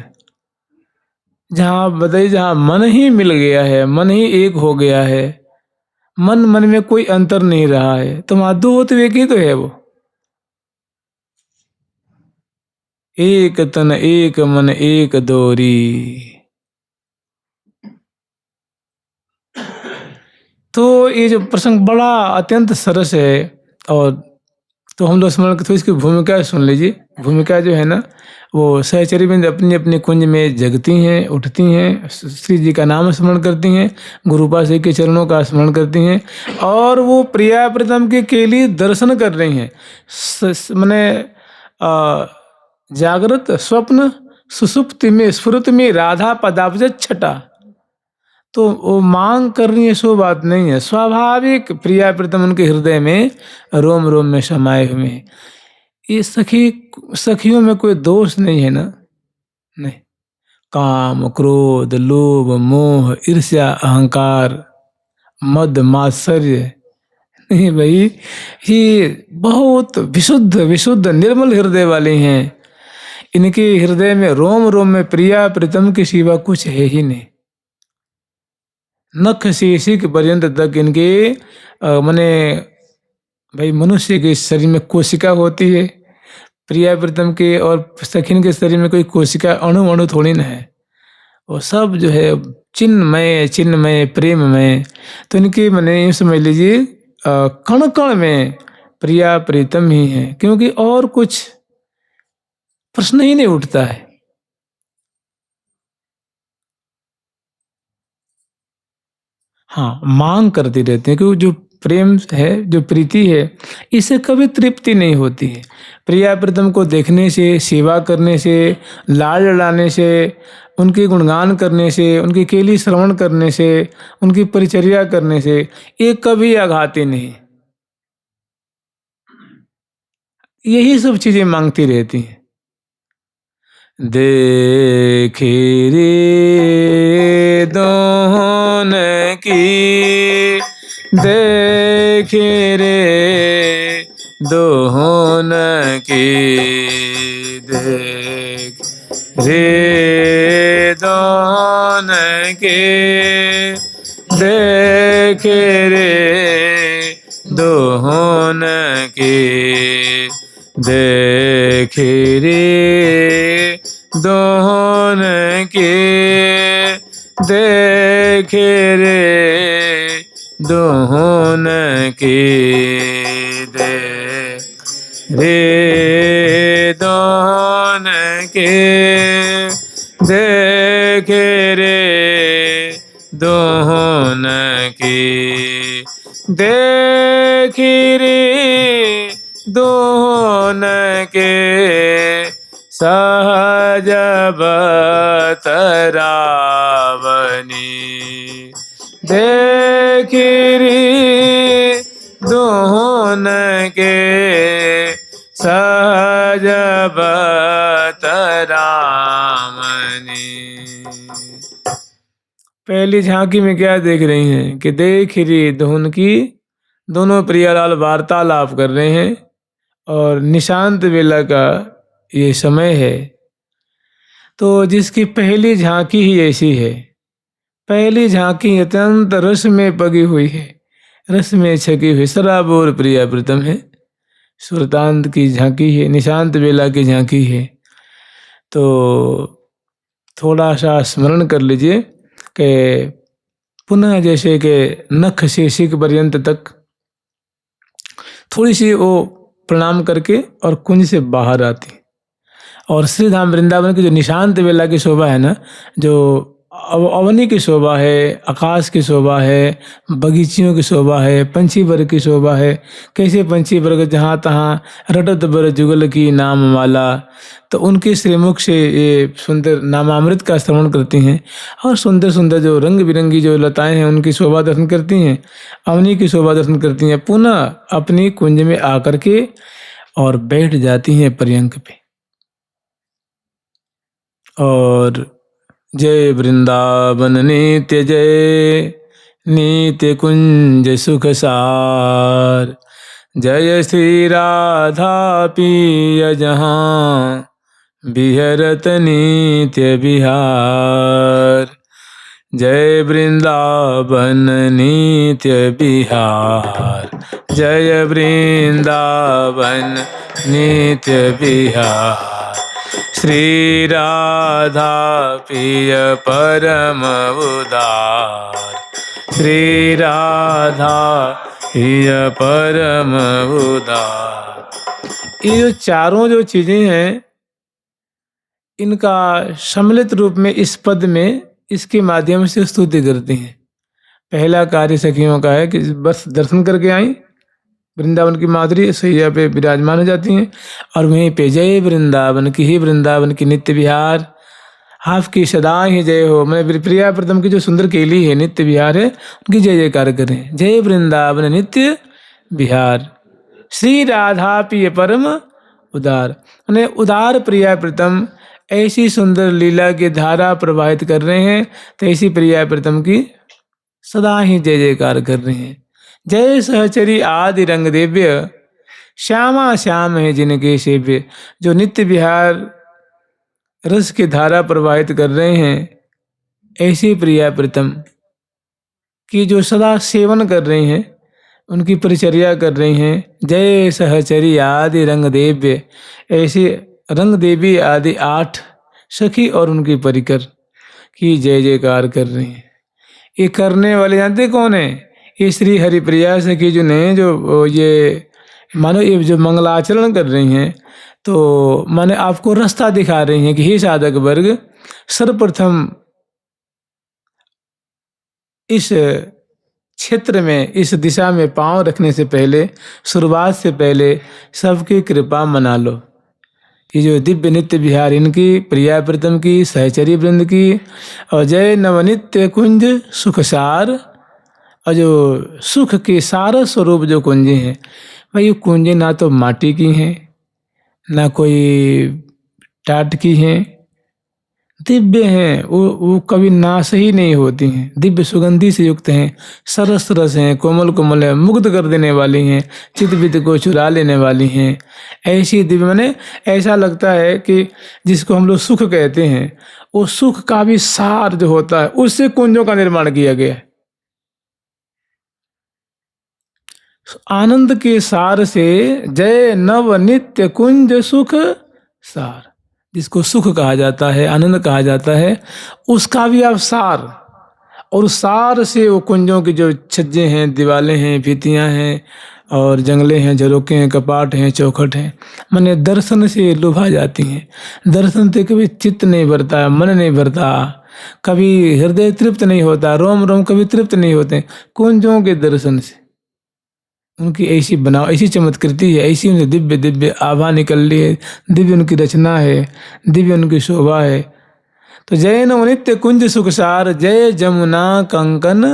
जहां बताइए जहां मन ही मिल गया है, मन ही एक हो गया है, मन मन में कोई अंतर नहीं रहा है, तो वहां दो होते एक ही तो है वो। एक तन एक मन एक दोरी। तो ये जो प्रसंग बड़ा अत्यंत सरस है। और तो हम लोग स्मरण करते इसकी भूमिका सुन लीजिए। भूमिका जो है ना, वो सहचरी बिंद अपनी अपनी कुंज में जगती हैं, उठती हैं, श्री जी का नाम स्मरण करती हैं, गुरुपाशे के चरणों का स्मरण करती हैं, और वो प्रिया प्रीतम के लिए दर्शन कर रही हैं। मैंने जागृत स्वप्न सुसुप्ति में स्फुरत में राधा पदाब्ज छटा। तो वो मांग करनी है सो बात नहीं है, स्वाभाविक प्रिया प्रीतम उनके हृदय में रोम रोम में समाये हुए हैं। ये सखियों में कोई दोष नहीं है ना, नहीं। काम, क्रोध, लोभ, मोह, ईर्ष्या, अहंकार, मद, मात्सर्य नहीं भाई, ये बहुत विशुद्ध विशुद्ध निर्मल हृदय वाले हैं। इनके हृदय में रोम रोम में प्रिया प्रीतम के सिवा कुछ है ही नहीं। नख से शिख पर्यंत तक इनके माने भाई मनुष्य के शरीर में कोशिका होती है, प्रिया प्रीतम के और सखिन के शरीर में कोई कोशिका अणु अणु थोड़ी ना है, वो सब जो है चिन्मय चिन्मय प्रेममय। तो इनके मैंने यूँ समझ लीजिए कण कण में प्रिया प्रीतम ही है, क्योंकि और कुछ प्रश्न ही नहीं उठता है। हाँ, मांग करती रहती है, क्योंकि जो प्रेम है, जो प्रीति है, इसे कभी तृप्ति नहीं होती है। प्रिया प्रीतम को देखने से, सेवा करने से, लाड लड़ाने से, उनके गुणगान करने से, उनकी केली श्रवण करने से, उनकी परिचर्या करने से ये कभी आघाती नहीं। यही सब चीजें मांगती रहती हैं। देखे रे दोहन की, देखे रे दोहन की, देख रे दोहन के, देखे रे दोहन के, देखे रे दोहन के, देखे रे दोहन के, दे रे दोहन के, देखे रे दोहन के, देखे रे दोहन के, सहज बतरावनी, देखे रे दोहन के, सहज बतरावनी। पहली झांकी में क्या देख रही हैं कि देख रही दोहन की, दोनों प्रियालाल वार्तालाप कर रहे हैं और निशांत वेला का ये समय है। तो जिसकी पहली झांकी ही ऐसी है, पहली झांकी अत्यंत रस में पगी हुई है, रस में छकी हुई सराबोर प्रिया प्रीतम है। सुरतांत की झांकी है, निशांत वेला की झांकी है। तो थोड़ा सा स्मरण कर लीजिए कि पुनः जैसे कि नख से शिख पर्यंत तक थोड़ी सी वो प्रणाम करके और कुंज से बाहर आती, और श्रीधाम वृंदावन की जो निशांत वेला की शोभा है ना, जो अवनी की शोभा है, आकाश की शोभा है, बगीचियों की शोभा है, पंछी वर्ग की शोभा है, कैसे पंछी वर्ग जहाँ तहाँ रटत बर जुगल की नाम माला, तो उनके श्रीमुख से ये सुंदर नामामृत का श्रवण करती हैं और सुंदर सुंदर जो रंग बिरंगी जो लताएं हैं उनकी शोभा दर्शन करती हैं, अवनी की शोभा दर्शन करती हैं, पुनः अपनी कुंज में आकर के और बैठ जाती हैं पर्यंक पे। और जय वृंदावन नित्य जय, नित्य कुंज सुख सार, जय श्री राधा पिय जहाँ, बिहरत नित्य बिहार, जय वृंदावन नित्य बिहार, जय वृंदावन नित्य बिहार, श्री राधा पिय परम उदार, श्री राधा पिय परम उदार। ये जो चारों जो चीजें हैं, इनका सम्मिलित रूप में इस पद में इसके माध्यम से स्तुति करती हैं। पहला कार्य सखियों का है कि बस दर्शन करके आई, वृंदावन की माधुरी सैया पे विराजमान हो जाती हैं और वहीं पे जय वृंदावन की, ही वृंदावन की नित्य विहार, आपकी सदा ही जय हो। मैं प्रिया प्रथम की जो सुंदर केली है, नित्य विहार है, उनकी जय जयकार करें। जय वृंदावन नित्य विहार, श्री राधा प्रिय परम उदार। मैंने उदार प्रिया प्रथम ऐसी सुंदर लीला की धारा प्रवाहित कर रहे हैं, तो ऐसी प्रिया प्रथम की सदा ही जय जयकार कर रहे हैं। जय सहचरी आदि रंग दिव्य, श्यामा श्याम है जिनके सेव्य। जो नित्य विहार रस की धारा प्रवाहित कर रहे हैं, ऐसी प्रिया प्रीतम की जो सदा सेवन कर रहे हैं, उनकी परिचर्या कर रही हैं। जय सहचरी आदि रंग देव्य, ऐसी रंग देवी आदि 8 सखी और उनकी परिकर की जय जयकार कर रही हैं। ये करने वाले जानते कौन है? ये श्री हरिप्रिया सखी जो ने जो ये मानो ये जो मंगलाचरण कर रही हैं, तो माने आपको रास्ता दिखा रही हैं कि हे साधक वर्ग, सर्वप्रथम इस क्षेत्र में, इस दिशा में पांव रखने से पहले, शुरुआत से पहले सबकी कृपा मना लो। ये जो दिव्य नित्य विहार इनकी, प्रिया प्रीतम की, सहचरी वृंद की, और जय नवनित्य कुंज सुखसार, और जो सुख के सारा स्वरूप जो कुंजें हैं, भाई ये कुंजें ना तो माटी की हैं, ना कोई टाट की हैं, दिव्य हैं। वो कभी नाश ही नहीं होती हैं, दिव्य सुगंधि से युक्त हैं, सरस रस हैं, कोमल कोमल है, मुग्ध कर देने वाली हैं, चित्त वित्त को चुरा लेने वाली हैं। ऐसी दिव्य, माने ऐसा लगता है कि जिसको हम लोग सुख कहते हैं, वो सुख का भी सार जो होता है, उससे कुंजों का निर्माण किया गया है। आनंद के सार से जय नव नित्य कुंज सुख सार, जिसको सुख कहा जाता है, आनंद कहा जाता है, उसका भी अब सार, और सार से वो कुंजों की जो छज्जे हैं, दीवारें हैं, भित्तियां हैं, और जंगले हैं, झरोके हैं, कपाट हैं, चौखट हैं, माने दर्शन से लुभा जाती हैं। दर्शन से कभी चित्त नहीं भरता, मन नहीं भरता, कभी हृदय तृप्त नहीं होता, रोम रोम कभी तृप्त नहीं होते कुंजों के दर्शन से। उनकी ऐसी बनाव, ऐसी चमत्कृति है, ऐसी उनकी दिव्य दिव्य आभा निकल रही है, दिव्य उनकी रचना है, दिव्य उनकी शोभा है। तो जय नवनित्य कुंज सुखसार, जय जमुना कंकन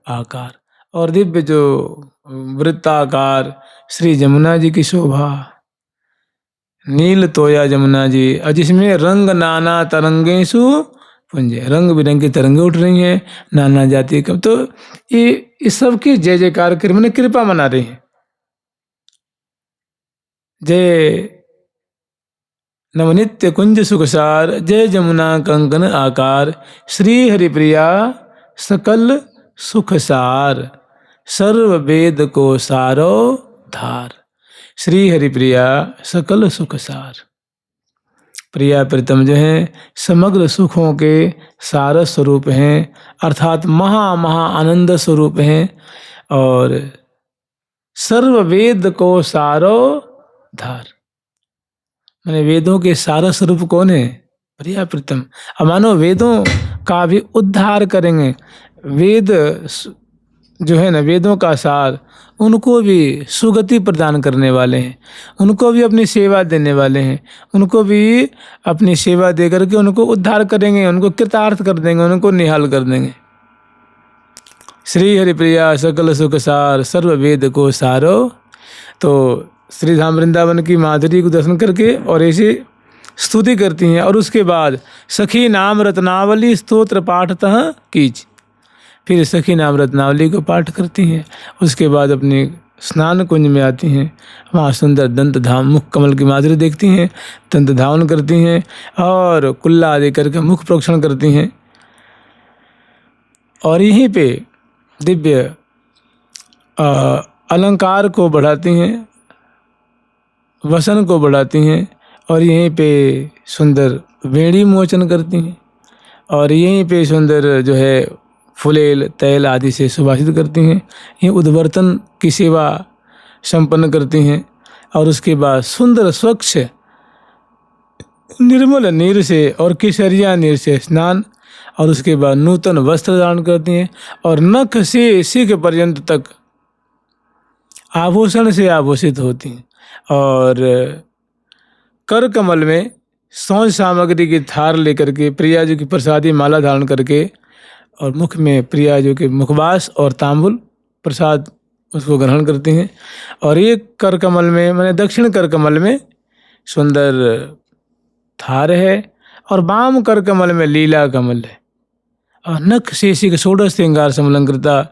आकार, और दिव्य जो वृत्ताकार श्री जमुना जी की शोभा, नील तोया जमुना जी, और जिसमें रंग नाना तरंगेशु पुंजे, रंग बिरंगी तरंगे उठ रही हैं, नाना जाति का। तो ये इस सब की जय जयकार कर मैंने कृपा मना रही है। जय नवनित्य कुंज सुखसार, जय जमुना कंकन आकार, श्री हरिप्रिया सकल सुखसार, सर्व वेद को सारो धार। श्री हरिप्रिया सकल सुखसार, प्रिया प्रीतम जो हैं समग्र सुखों के सार स्वरूप हैं, अर्थात महा महा आनंद स्वरूप हैं, और सर्व वेद को सारो धार, माने वेदों के सारा स्वरूप कौन है? प्रिया प्रीतम। अब मानो वेदों का भी उद्धार करेंगे, वेद जो है ना, वेदों का सार, उनको भी सुगति प्रदान करने वाले हैं, उनको भी अपनी सेवा देने वाले हैं, उनको भी अपनी सेवा दे करके उनको उद्धार करेंगे, उनको कृतार्थ कर देंगे, उनको निहाल कर देंगे। श्री हरिप्रिया सकल सुख सार, सर्व वेद को सारो। तो श्री धाम वृंदावन की माधुरी को दर्शन करके और ऐसे स्तुति करती हैं, और उसके बाद सखी नाम रत्नावली स्तोत्र पाठतः कीज, फिर सखी नाम रत्नावली को पाठ करती हैं। उसके बाद अपनी स्नान कुंज में आती हैं, वहाँ सुंदर दंत धाम मुख कमल की माधुरी देखती हैं, दंत धावन करती हैं, और कुल्ला आदि करके मुख प्रोक्षण करती हैं, और यहीं पे दिव्य अलंकार को बढ़ाती हैं, वसन को बढ़ाती हैं, और यहीं पे सुंदर वेणी मोचन करती हैं, और यहीं पे सुंदर जो है फुलेल तैल आदि से सुभाषित करती हैं। ये उद्वर्तन की सेवा संपन्न करती हैं, और उसके बाद सुंदर स्वच्छ निर्मल नीर से और केसरिया नीर से स्नान, और उसके बाद नूतन वस्त्र धारण करती हैं, और नख से शिख पर्यंत तक आभूषण से आभूषित होती हैं, और कर कमल में सौंज सामग्री की थार लेकर के प्रिया जी की प्रसादी माला धारण करके और मुख में प्रिया जी के मुखवास और तांबुल प्रसाद उसको ग्रहण करती हैं। और एक कर कमल में मैंने दक्षिण कर कमल में सुंदर थार है और वाम कर कमल में लीला कमल है और नख शेषिक षोडश श्रृंगार समलंकृता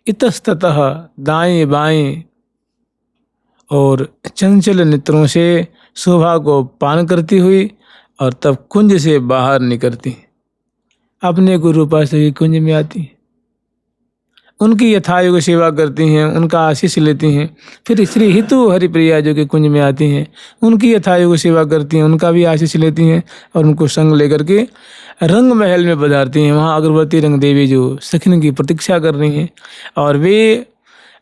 इतस्ततः दाएं बाएं और चंचल नेत्रों से शोभा को पान करती हुई और तब कुंज से बाहर निकलती, अपने गुरुपा से कुंज में आती, उनकी यथायोग सेवा करती हैं, उनका आशीष लेती हैं। फिर श्री हितु हरिप्रिया जो कि कुंज में आती हैं, उनकी यथायोग सेवा करती हैं, उनका भी आशीष लेती हैं और उनको संग लेकर के रंग महल में पधारती हैं। वहाँ अगरबत्ती रंग देवी जो सखिन की प्रतीक्षा कर रही हैं और वे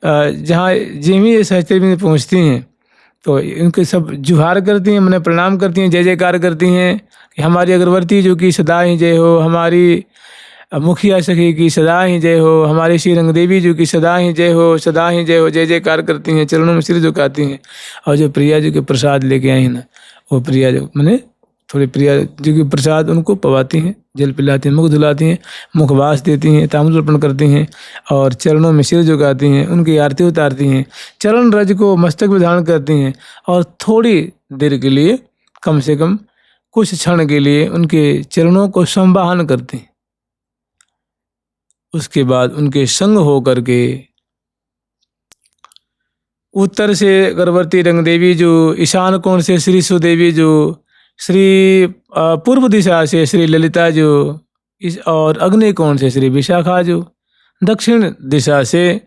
जहाँ जिमी सहचरी में पहुँचती हैं तो इनके सब जुहार करती हैं, मैंने प्रणाम करती हैं, जय जयकार करती हैं कि हमारी अगरबत्ती जो कि सदा ही जय हो, हमारी मुखिया सखी की सदा ही जय हो, हमारी श्री रंग देवी जी की सदा ही जय हो, सदा ही जय हो, जय जयकार करती हैं, चरणों में सिर झुकाती हैं। और जो प्रिया जी के प्रसाद लेके आई हैं ना, वो प्रिया जो मैंने थोड़ी प्रिया जी की प्रसाद उनको पवाती हैं, जल पिलाती हैं, मुख धुलाती हैं, मुखवास देती हैं, ताम्र अर्पण करती हैं और चरणों में सिर झुकाती हैं, उनकी आरती उतारती हैं, चरण रज को मस्तक में धारण करती हैं और थोड़ी देर के लिए, कम से कम कुछ क्षण के लिए उनके चरणों को संवाहन करती हैं। उसके बाद उनके संग होकर के उत्तर से गर्भवती रंग देवी जो, ईशान कोण से श्री सुदेवी जो, श्री पूर्व दिशा से श्री ललिता जो, और अग्नि कोण से श्री विशाखा जो, दक्षिण दिशा से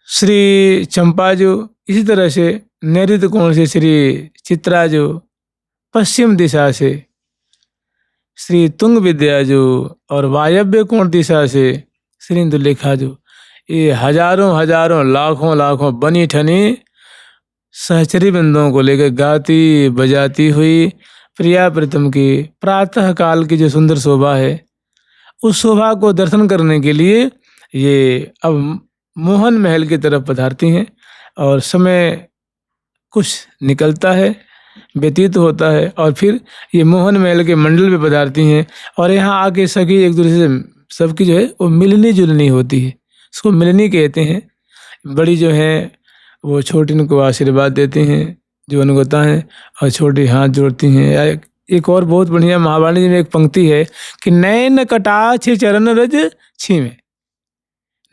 श्री चंपा जो, इसी तरह से नैऋत्य कोण से श्री चित्रा जो, पश्चिम दिशा से श्री तुंग विद्या जो और वायव्य कोण दिशा से श्री इंदुलेखा जो, ये हजारों हजारों लाखों लाखों बनी ठनी सहचरी बिंदुओं को लेकर गाती बजाती हुई प्रिया प्रीतम की प्रातः काल की जो सुंदर शोभा है, उस शोभा को दर्शन करने के लिए ये अब मोहन महल की तरफ पधारती हैं और समय कुछ निकलता है, व्यतीत होता है और फिर ये मोहन महल के मंडल में पधारती हैं और यहाँ आके सभी एक दूसरे से सबकी जो है वो मिलनी जुलनी होती है, इसको मिलनी कहते हैं। बड़ी जो है वो छोटी को आशीर्वाद देती हैं जो अनुगता हैं और छोटी हाथ जोड़ती हैं। एक और बहुत बढ़िया महावाणी जी में एक पंक्ति है कि नयन कटाक्ष चरण रज छीमे,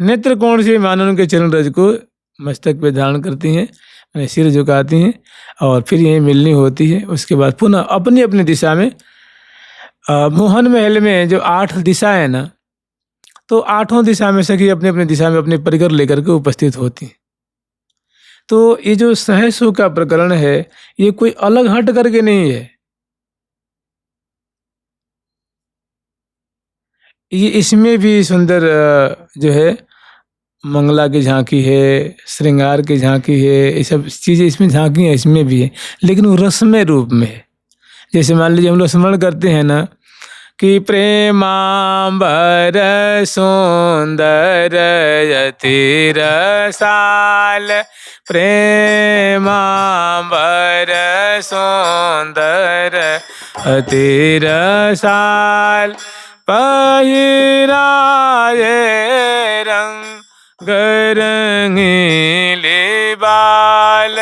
नेत्र कोण से मानो उनके चरण रज को मस्तक पे धारण करती हैं, सिर झुकाती हैं और फिर यही मिलनी होती है। उसके बाद पुनः अपनी अपनी दिशा में मोहन महल में जो 8 दिशा है ना, तो 8 दिशा में सखी अपनी अपनी दिशा में अपने परिकर लेकर के उपस्थित होती हैं। तो ये जो सहसु का प्रकरण है ये कोई अलग हट करके नहीं है, ये इसमें भी सुंदर जो है मंगला की झांकी है, श्रृंगार की झांकी है, ये सब चीज़ें इसमें झांकी हैं, इसमें भी है, लेकिन वो रसमय रूप में है। जैसे मान लीजिए हम लोग स्मरण करते हैं ना कि प्रेमांबर सुंदर यति रसाल, प्रेमांबर सुंदर अति रसाल, पहिराए रंग रंगीले बाल,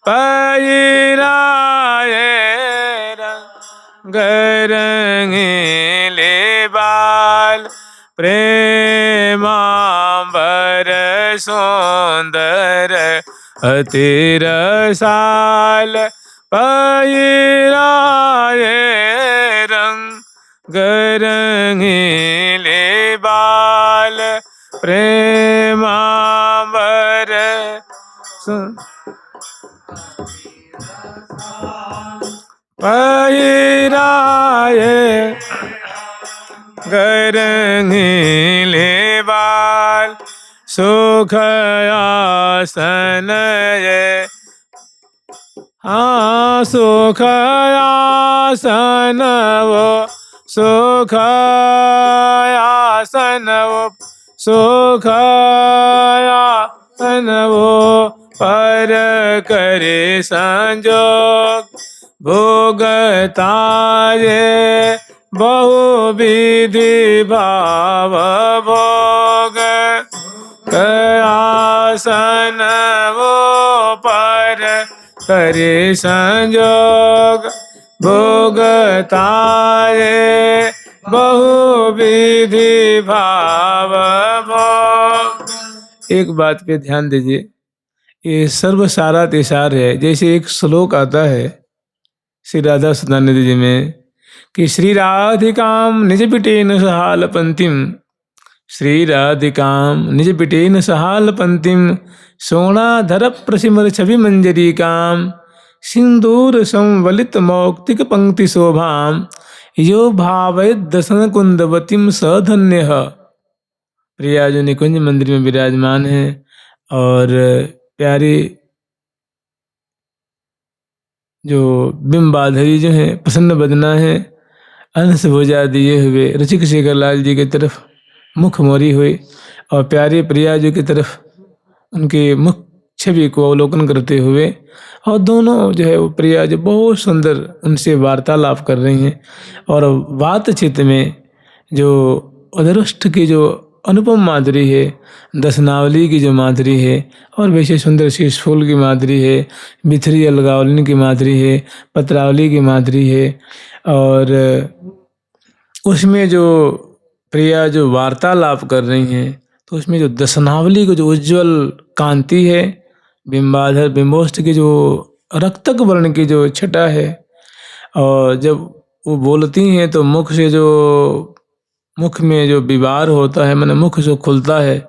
पहिराए रंग रंगीले बाल, प्रेमांबर सुंदर अति रसाल, पहिराए रंग रंगीले बाल, प्रेमांबर पहिराए रंगीले बाल, सुख आसन ये, हाँ सुख आसन वो, सुख आसन वो, सुख आसन वो पर करे संजोग भोगताये बहु विधि भाव भोग आसन वो पर करे संजोग भोगताये बहु विधि भाव भोग। एक बात पे ध्यान दीजिए, ये सर्वसारा तिसार है। जैसे एक श्लोक आता है श्री राधा सदानंद जी में कि श्री राधिकाम निज पिटेन सहाल पंतिम, श्री राधिकाम निज पिटेन सहाल पंतिम सोनाधर प्रसिमर छवि मंजरी काम सिंदूर संवलित मौक्तिक पंक्ति शोभाम यो भावयत दसन कुंदवतीम सधन्य। प्रिया जो निकुंज मंदिर में विराजमान है और प्यारी जो बिंबाधरी जो है प्रसन्न बदना है, अंश भुजा दिए हुए रसिक शेखर लाल जी की तरफ मुख मोरी हुई और प्यारी प्रिया जी की तरफ उनके मुख छवि को अवलोकन करते हुए, और दोनों जो है वो प्रिया जो बहुत सुंदर उनसे वार्तालाप कर रही हैं और बातचीत में जो अदरुष्ट की जो अनुपम माधुरी है, दसनावली की जो माधुरी है और वैसे सुंदर शीश फूल की माधुरी है, बिथरी अलगावलिन की माधुरी है, पत्रावली की माधुरी है, और उसमें जो प्रिया जो वार्तालाप कर रही हैं तो उसमें जो दसनावली को जो उज्जवल कांति है, बिंबाधर बिंबोष्ट की जो रक्तक वर्ण की जो छटा है, और जब वो बोलती हैं तो मुख से जो मुख में जो विवार होता है, मैंने मुख जो खुलता है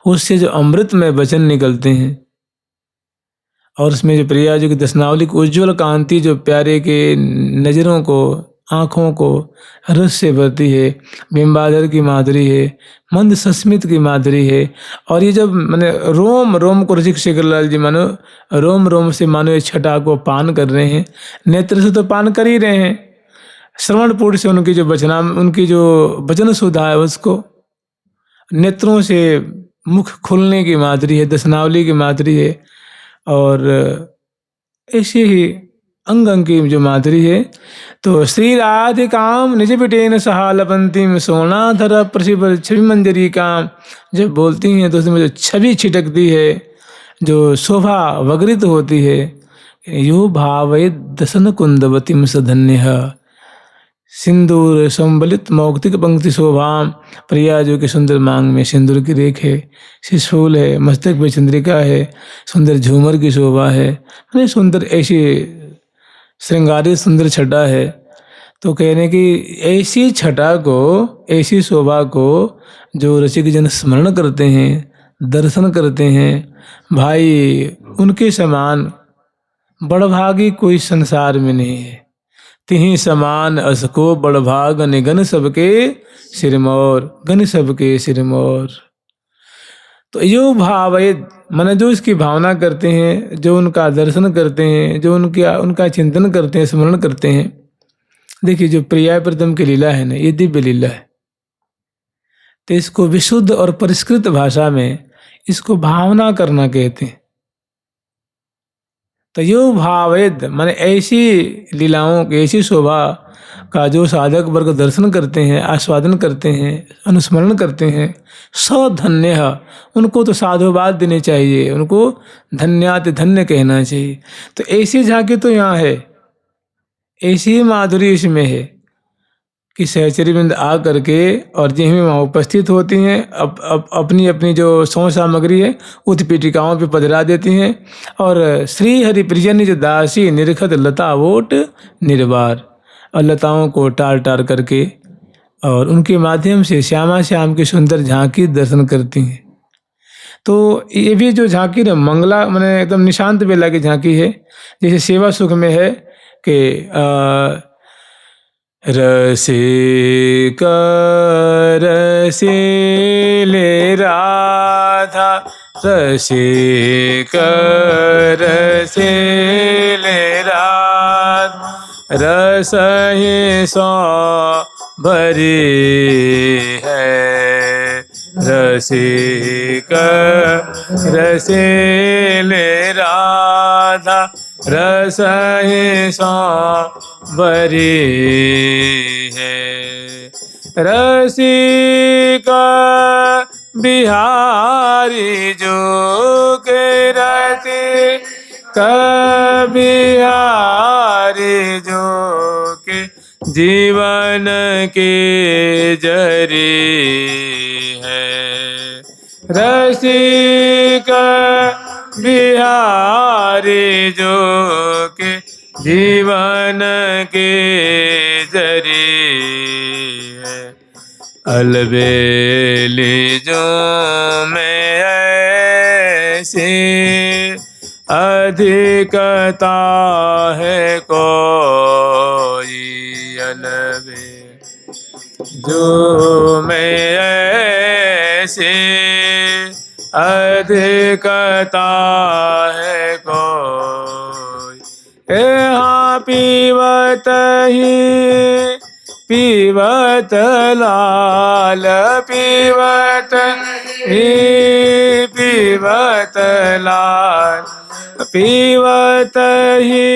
उससे जो अमृत में वचन निकलते हैं, और उसमें जो प्रिया जी की दसनावली की उज्जवल कांति जो प्यारे के नज़रों को आँखों को रस से भरती है, बिंबाधर की माधुरी है, मंद सस्मित की माधुरी है। और ये जब मैंने रोम रोम को रसिक शेखर लाल जी मानो रोम रोम से मानो ये छटा को पान कर रहे हैं, नेत्र से तो पान कर ही रहे हैं, श्रवण पूर्ण से उनकी जो उनकी जो वचन सुधा है उसको, नेत्रों से मुख खुलने की माधुरी है, दसनावली की माधुरी है, और ऐसे ही अंग अंग की जो माधुरी है। तो श्री राधिकाम निज पिटेन सहालपंतिम सोनाधर प्रसिद्ध छवि मंजरी काम, जब बोलती हैं तो उसमें जो छवि छिटकती है, जो शोभा वगृत होती है, यो भावय दसन कुंदवतीम सधन्य सिंदूर संबलित मौक्तिक पंक्ति शोभाम। प्रिया जो कि सुंदर मांग में सिंदूर की रेख है, शिशूल है, मस्तक पे चंद्रिका है, सुंदर झूमर की शोभा है, मैंने सुंदर ऐसी श्रृंगारित सुंदर छटा है। तो कहने की ऐसी छटा को, ऐसी शोभा को जो रसिक जन स्मरण करते हैं, दर्शन करते हैं, भाई उनके समान बड़भागी कोई संसार में नहीं है। तिहि समान असको बड़भाग निगन सबके सिरमौर, गन सबके सिरमौर। तो यो भावयद माने जो इसकी भावना करते हैं, जो उनका दर्शन करते हैं, जो उनका चिंतन करते हैं, स्मरण करते हैं। देखिए जो प्रिया प्रथम की लीला है ना, ये दिव्य लीला है। तो इसको विशुद्ध और परिष्कृत भाषा में इसको भावना करना कहते हैं। तो यो भावेद माने ऐसी लीलाओं की, ऐसी शोभा का जो साधक वर्ग दर्शन करते हैं, आस्वादन करते हैं, अनुस्मरण करते हैं, सधन्य, उनको तो साधुवाद देने चाहिए, उनको धन्याति धन्य कहना चाहिए। तो ऐसी झांकी तो यहाँ है, ऐसी माधुरी इसमें है कि सहचरी बिंद आ करके और जिन्हें वहाँ उपस्थित होती हैं अपनी अपनी जो सौ सामग्री है उत्पीठिकाओं पे पधरा देती हैं, और श्री हरिप्रिय निज दासी निरखत लता वोट निर्वार, और लताओं को टार टार करके और उनके माध्यम से श्यामा श्याम की सुंदर झांकी दर्शन करती हैं। तो ये भी जो झांकी है मंगला मैंने एकदम निशांत बेला की झांकी है, जैसे सेवा सुख में है कि रसिक रसीले राधा, रसिक रसीले राधा, रसहि सो भरी है, रसिक रसीले रस ही सांवरी है। रसिका बिहारी जो के रति बिहारी जो के जीवन के जरी है। रसिका बिहारी जो के जीवन के जरी है। अलबेली जो में ऐसी अधिकता है कोई। अलबे जो में ऐसी अधिकता है कोई। यहाँ पीवत ही पीवत लाल पीवत ही पीवत लाल पीवत ही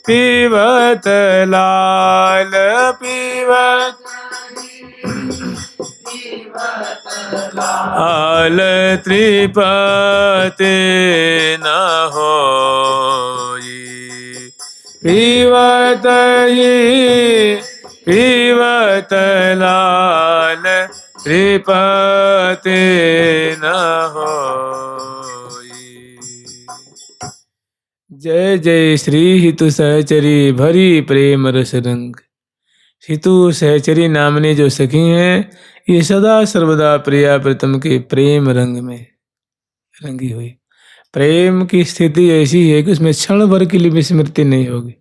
पीवत लाल पीवत आल त्रिपति न होई। पीवत ही पीवत लाल त्रिपति न होई। जय जय श्री हितु सहचरी भरी प्रेम रस रंग। हितु सहचरी नामने जो सखी हैं, ये सदा सर्वदा प्रिया प्रीतम के प्रेम रंग में रंगी हुई। प्रेम की स्थिति ऐसी है कि उसमें क्षण भर के लिए भी स्मृति नहीं होगी,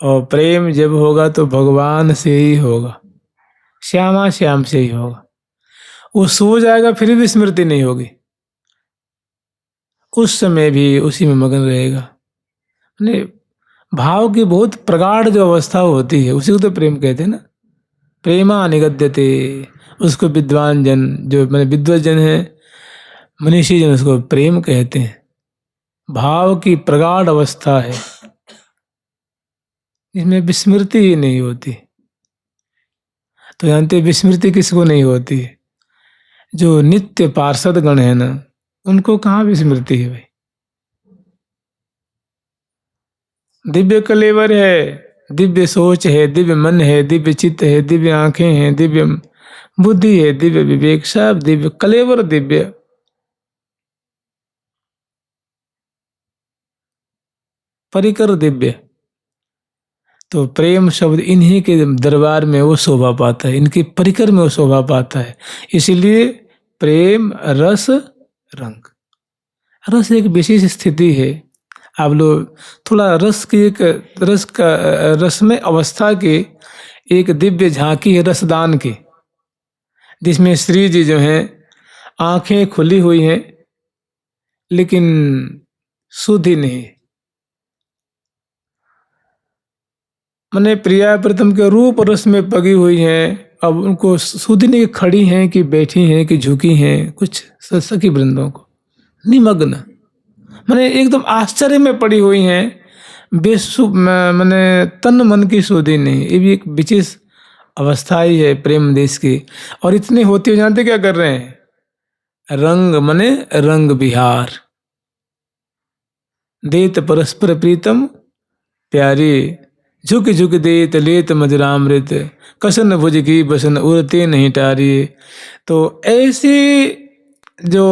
और प्रेम जब होगा तो भगवान से ही होगा, श्यामा श्याम से ही होगा। वो सो जाएगा फिर भी स्मृति नहीं होगी, उस समय भी उसी में मगन रहेगा। भाव की बहुत प्रगाढ़ जो अवस्था होती है उसी को तो प्रेम कहते हैं ना। प्रेमा निगद्यते, उसको विद्वान जन जो मैंने विद्वत जन है, मनीषी जन उसको प्रेम कहते हैं। भाव की प्रगाढ़ अवस्था है, इसमें विस्मृति ही नहीं होती। तो जानते विस्मृति किसको नहीं होती? जो नित्य पार्षद गण है ना, उनको कहाँ विस्मृति है भाई। दिव्य कलेवर है, दिव्य सोच है, दिव्य मन है, दिव्य चित्त है, दिव्य आंखें हैं, दिव्य बुद्धि है, दिव्य विवेक, सब दिव्य कलेवर दिव्य। परिकर दिव्य। तो प्रेम शब्द इन्हीं के दरबार में वो शोभा पाता है, इनके परिकर में वो शोभा पाता है। इसीलिए प्रेम रस रंग। रस एक विशेष स्थिति है। आप लोग थोड़ा रस की एक रसमय अवस्था की एक दिव्य झांकी है रसदान की, जिसमें श्री जी जो हैं आंखें खुली हुई हैं लेकिन शुद्धि नहीं, माने प्रिया प्रीतम के रूप रस में पगी हुई हैं। अब उनको शुद्धि नहीं, खड़ी हैं कि बैठी हैं कि झुकी हैं, कुछ सखी वृंदों को निमग्न, माने एकदम आश्चर्य में पड़ी हुई हैं, माने तन मन की शुद्धि नहीं। ये भी एक विशेष अवस्था ही है प्रेम देश की। और इतने होते हुए जानते क्या कर रहे हैं? रंग मने रंग विहार, देत परस्पर प्रीतम प्यारी, झुक झुक देत लेत मधुरामृत, कसन भुज की बसन उड़ते नहीं टारी। तो ऐसी जो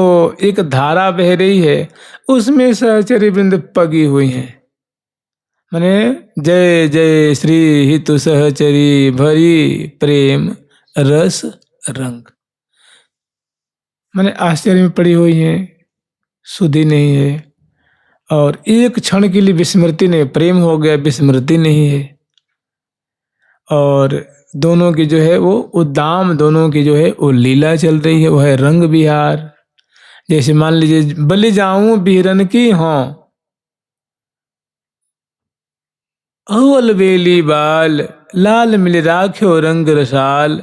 एक धारा बह रही है उसमें सहचरी वृंद पगी हुई हैं। माने जय जय श्री हितु सहचरी भरी प्रेम रस रंग, माने आश्चर्य में पड़ी हुई हैं, शुद्धि नहीं है और एक क्षण के लिए विस्मृति नहीं। प्रेम हो गया, विस्मृति नहीं है। और दोनों की जो है वो उद्दाम, दोनों की जो है वो लीला चल रही है, वो है रंग विहार। जैसे मान लीजिए बलि जाऊं बिहरन की हों, अहु अलबेली बाल लाल मिल राख्यो रंग रसाल,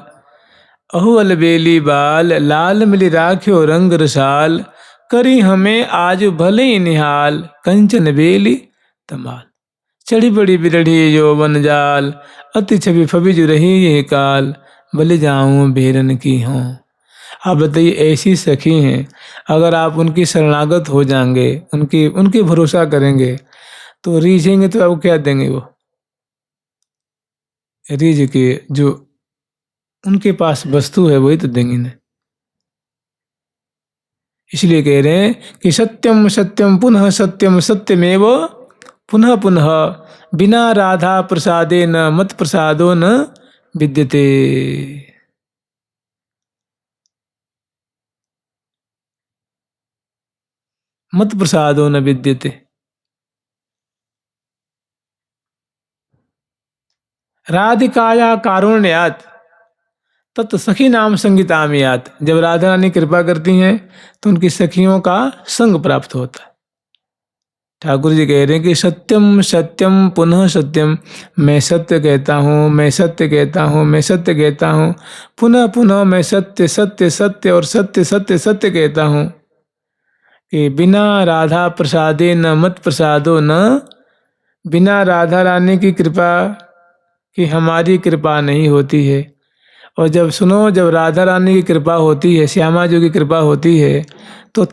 अहु अलबेली बाल लाल मिल राख्यो रंग रसाल, करी हमें आज भले ही निहाल, कंचन बेली तमाल। चढ़ी बड़ी बिरढ़ी यौवन जाल, अति छवि फबिज रही ये काल, भले जाऊं बेरन की हों। आप बताइए, ऐसी सखी हैं, अगर आप उनकी शरणागत हो जाएंगे, उनके भरोसा करेंगे, तो रीझेंगे तो आपको क्या देंगे? वो रीझ के जो उनके पास वस्तु है वही तो देंगे ना। इसलिए कह रहे हैं कि सत्यम सत्यम पुनः सत्यम सत्यमेव पुनः पुनः, बिना राधा प्रसादे न मत प्रसादो न विद्यते। मत प्रसादो न विद्यते। राधिकाया कारुण्यात तत् सखी नाम संगीतामियात। जब राधा रानी कृपा करती हैं तो उनकी सखियों का संग प्राप्त होता है। ठाकुर जी कह रहे हैं कि सत्यम सत्यम पुनः सत्यम, मैं सत्य कहता हूँ, मैं सत्य कहता हूँ, मैं सत्य कहता हूँ, पुनः पुनः मैं सत्य सत्य सत्य और सत्य सत्य सत्य कहता हूँ कि बिना राधा प्रसादे न मत प्रसादो न। बिना राधा रानी की कृपा की हमारी कृपा नहीं होती है। और जब सुनो, जब राधा रानी की कृपा होती है, श्यामा जी की कृपा होती है, तो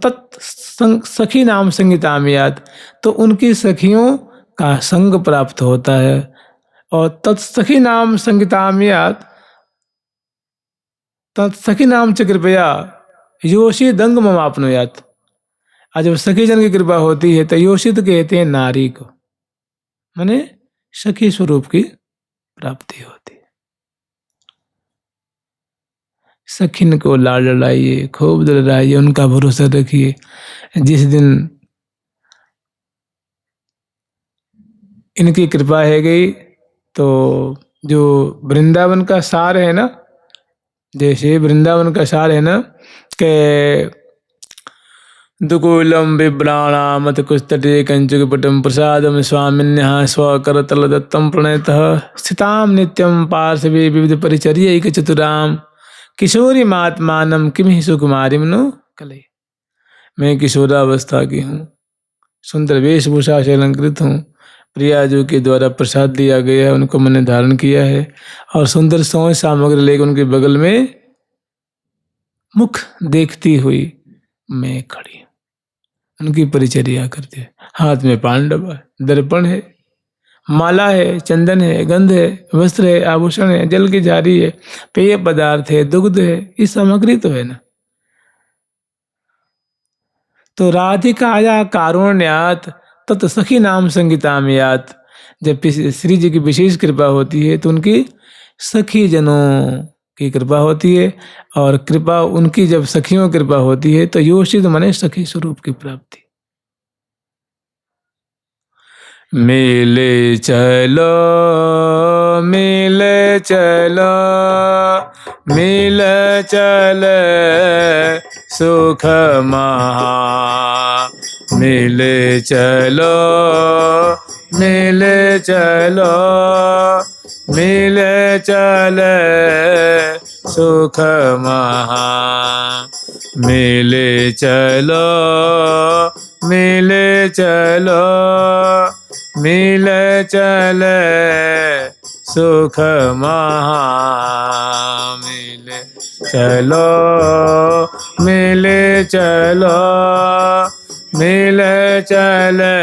सखी नाम संगीतामियात, तो उनकी सखियों का संग प्राप्त होता है। और तत्सखी नाम संगीतामियात तत्सखी नाम च कृपया योषी दंग ममापनुयात। आज जब सखी जन की कृपा होती है तो योषित कहते हैं नारी को, माने सखी स्वरूप की प्राप्ति होती है। सखिन को लाड़ लड़ाइए, खूब लड़ाइए, उनका भरोसा रखिए। जिस दिन इनकी कृपा है गई तो जो वृंदावन का सार है ना, जैसे वृंदावन का सार है ना कि दुकूलम बिभ्राणामत कुस्तटे कंचुकपटम प्रसादम स्वामिन्यः स्वकरतल दत्तम प्रणयतः स्थिताम नित्यम पार्श्वे विविध परिचर्यैक चतुराम किशोरी मात्मानम किम ही सुकुमारी मनो कले। मैं किशोरावस्था की हूँ, सुंदर वेशभूषा से अलंकृत हूँ, प्रियाजू के द्वारा प्रसाद दिया गया है, उनको मैंने धारण किया है और सुंदर सौंय सामग्री लेकर उनके बगल में मुख देखती हुई मैं खड़ी हूँ, उनकी परिचर्या करते हैं। हाथ में पांडव है, दर्पण है, माला है, चंदन है, गंध है, वस्त्र है, आभूषण है, जल की झारी है, पेय पदार्थ है, दुग्ध है, ये सामग्री तो है ना। तो राधिकाया कारुण्यात तत् सखी नाम संगीतामियात। जब श्री जी की विशेष कृपा होती है तो उनकी सखी जनों की कृपा होती है, और कृपा उनकी जब सखियों की कृपा होती है तो योषित माने सखी स्वरूप की प्राप्ति। मिले चलो मिले चलो मिले चले सुख महा। मिले चलो मिले चलो मिले चले सुख महा। मिले चलो मिले चलो मिले चले सुख महा। मिले चलो मिले चलो मिले चले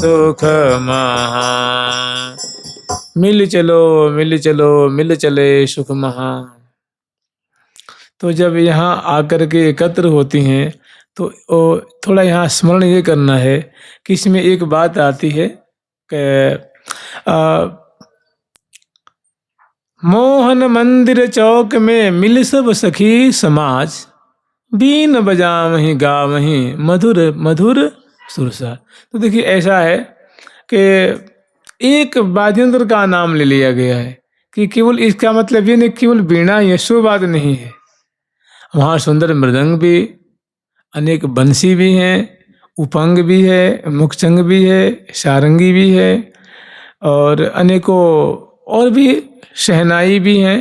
सुख महा। मिल चलो मिल चलो मिल चले सुख महा। तो जब यहाँ आकर के एकत्र होती हैं तो थोड़ा यहाँ स्मरण ये करना है कि इसमें एक बात आती है कि मोहन मंदिर चौक में मिल सब सखी समाज, बीन बजावहीं गावहीं मधुर मधुर सुरसा। तो देखिए ऐसा है कि एक वाद्ययंत्र का नाम ले लिया गया है कि केवल इसका मतलब ये नहीं केवल बीणा ही है, सो बात नहीं है। वहाँ सुंदर मृदंग भी, अनेक बंसी भी हैं, उपंग भी है, मुखचंग भी है, सारंगी भी है, और अनेकों और भी शहनाई भी हैं,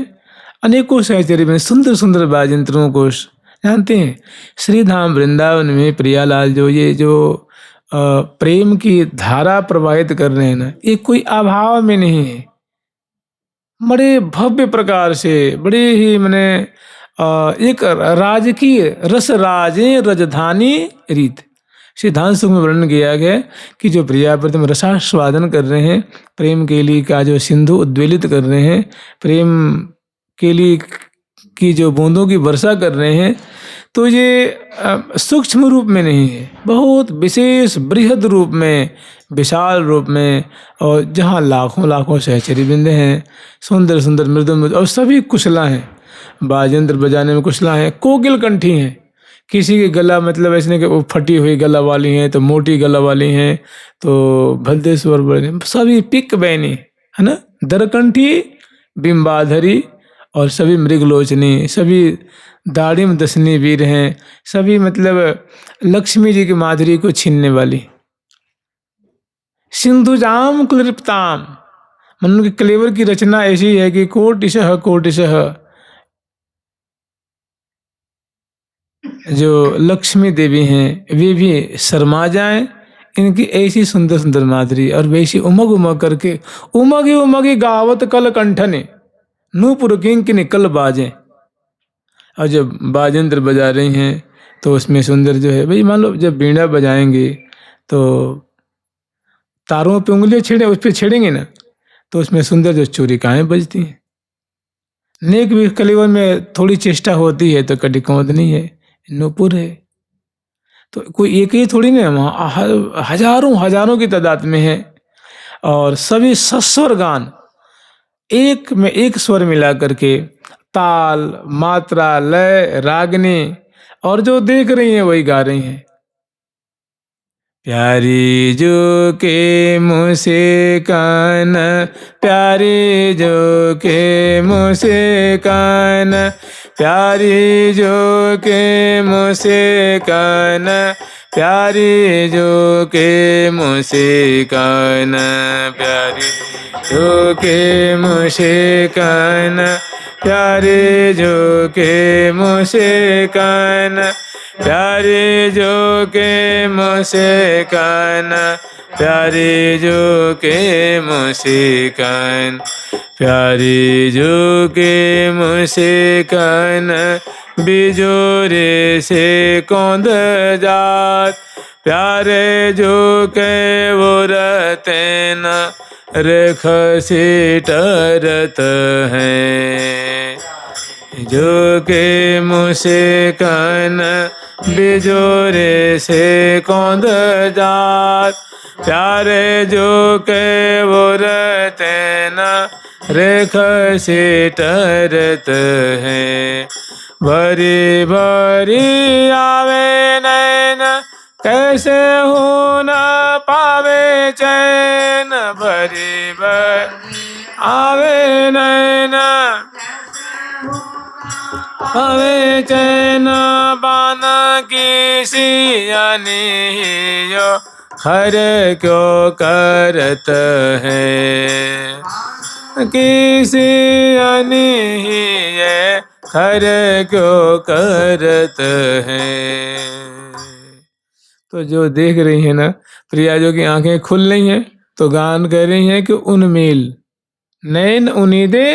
अनेकों सहचरी में सुंदर सुंदर वाद्ययंत्रों को जानते हैं श्री धाम वृंदावन में प्रियालाल जो ये जो प्रेम की धारा प्रवाहित कर रहे हैं ना, ये कोई अभाव में नहीं है, बड़े भव्य प्रकार से, बड़े ही मैंने एक राजकीय रस राजे रजधानी रीत सिद्धांत सुख में वर्णन किया गया कि जो प्रिया प्रतिम रसास्वादन कर रहे हैं, प्रेम के लिए का जो सिंधु उद्वेलित कर रहे हैं, प्रेम के लिए की जो बूंदों की वर्षा कर रहे हैं, तो ये सूक्ष्म रूप में नहीं है, बहुत विशेष बृहद रूप में, विशाल रूप में, और जहाँ लाखों लाखों सहचरी बिंदे हैं, सुंदर सुंदर मृदु और सभी कुशला हैं, बाजेंद्र बजाने में कुशला हैं, कोकिल कंठी हैं, किसी की गला मतलब ऐसे नहीं कि वो फटी हुई गला वाली हैं, तो मोटी गला वाली हैं, तो भद्देश्वर बड़े, सभी पिक बैनी है ना, दरकंठी बिंबाधरी, और सभी मृगलोचनी, सभी दाढ़िम दसनी वीर हैं, सभी मतलब लक्ष्मी जी की माधुरी को छीनने वाली। सिंधुजाम क्लिप्ताम, मन उनके क्लेवर की रचना ऐसी है कि कोटिशः कोटिशः जो लक्ष्मी देवी हैं वे भी शर्मा जाएं, इनकी ऐसी सुंदर सुंदर माधुरी, और वैसी उमग उमग करके उमगी उमगी गावत कल कंठने नूपुर किंक निकल बाजें। और जब बाजेंद्र बजा रही हैं तो उसमें सुंदर जो है, भाई मान लो जब बीड़ा बजाएंगे तो तारों पे उंगलियां छेड़े, उस पर छेड़ेंगे ना, तो उसमें सुंदर जो चूरिकाएं बजती हैं। नेक भी कलेवर में थोड़ी चेष्टा होती है तो कटिकौंदनी है, नूपुर है, तो कोई एक ही थोड़ी ना, वहाँ हजारों हजारों की तादाद में है, और सभी सस्वर गान एक में एक स्वर मिला करके, ताल मात्रा लय रागनी, और जो देख रही हैं वही गा रही हैं। प्यारी जो के मुँह से कान, प्यारी जो के मुँह से कान, प्यारी जो के मुँह से कान, प्यारी जो के मुँह से कान, प्यारी जो के मुँह से कान, प्यारे जो के मुँह से कान, प्यारे जो के मुँह से कान, प्यारे जो के मुँह से कान, प्यारे जो के मुँह से कान, बिजोरे से कौंद जात, प्यारे जो के वो रहते न रेख से टरत हैं, जो के मुँह से कान, बिजोरे से कौंद जात, प्यारे जो के वो रहते न रेख से टरत हैं। भरी भरी आवे नैन, कैसे हो न पावे चैन, भरी भरी आवे नैन, पावे चैन, बान की सियानी यो खर क्यों करत है, किसी ये खर क्यों करत है। तो जो देख रही है ना प्रिया, जो की आंखें खुल रही हैं तो गान कर रही हैं कि उन्मील नैन उनीदे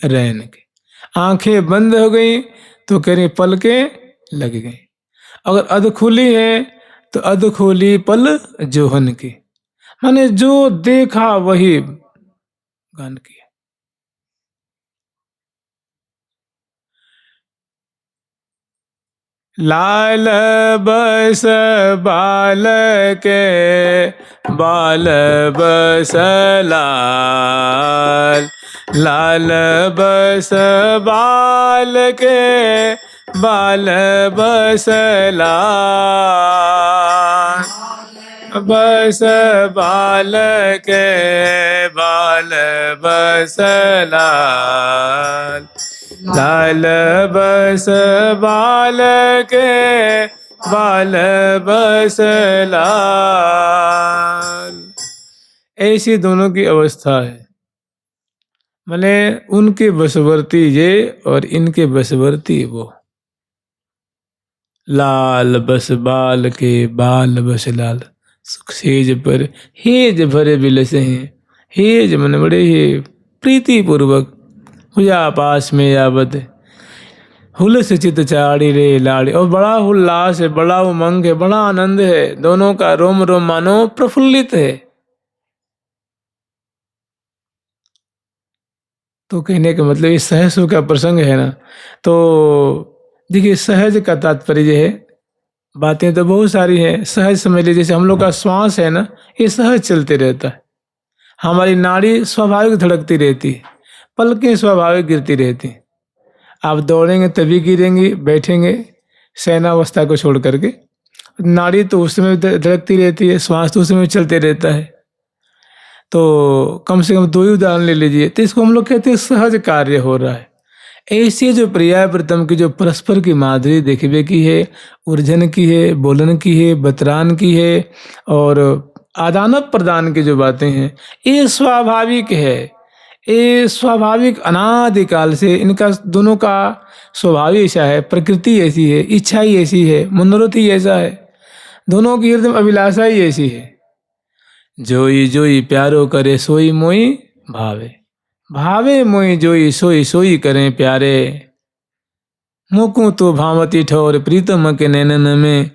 रैन के, आंखें बंद हो गई तो कह रही पलके लग गई, अगर अध खुली है तो अध खोली पल जोहन की, माने जो देखा वही गान किया। लाल बस बाल के, बाल बस लाल, लाल बस बाल के, बाल बस लाल, बस बाल के, बाल बस लाल, लाल बस बाल के, बाल बस लाल। ऐसी दोनों की अवस्था है, माने उनके बसवर्ती ये और इनके बसवर्ती वो। लाल बस बाल के बाल बस लाल, सुख सेज पर हेज भरे बिलसे हैं। हेज मन बड़े ही प्रीति पूर्वक, हुआ पास में यावत, हुलस चित चाड़ी रे लाड़ी। और बड़ा उल्लास है, बड़ा उमंग है, बड़ा आनंद है, दोनों का रोम रोम मानो प्रफुल्लित है। तो कहने का मतलब ये सहज सुख का प्रसंग है ना। तो देखिए सहज का तात्पर्य है, बातें तो बहुत सारी हैं। सहज समझ लीजिए, जैसे हम लोग का श्वास है ना, ये सहज चलते रहता है। हमारी नाड़ी स्वाभाविक धड़कती रहती है, पलकें स्वाभाविक गिरती रहती हैं। आप दौड़ेंगे तभी गिरेंगे, बैठेंगे शयनावस्था को छोड़ करके। नाड़ी तो उस समय धड़कती रहती है, श्वास तो उस समय चलते रहता है। तो कम से कम दो ही उदाहरण ले लीजिए, तो इसको हम लोग कहते हैं सहज कार्य हो रहा है। ऐसे जो प्रिया प्रीतम की जो परस्पर की माधुरी देखने की है, उर्जन की है, बोलन की है, बतरान की है, और आदान प्रदान की जो बातें हैं, ये स्वाभाविक है। ये स्वाभाविक अनादिकाल से इनका दोनों का स्वभाव ही ऐसा है, प्रकृति ऐसी है, इच्छा ही ऐसी है, मनोरथ ही ऐसा है, दोनों की हृदय अभिलाषा ही ऐसी है। जोई जोई प्यारो करे सोई मोई भावे, भावे मोई जोई सोई सोई करें प्यारे। मुकू तो भावती ठोर प्रीतम के नैनन में,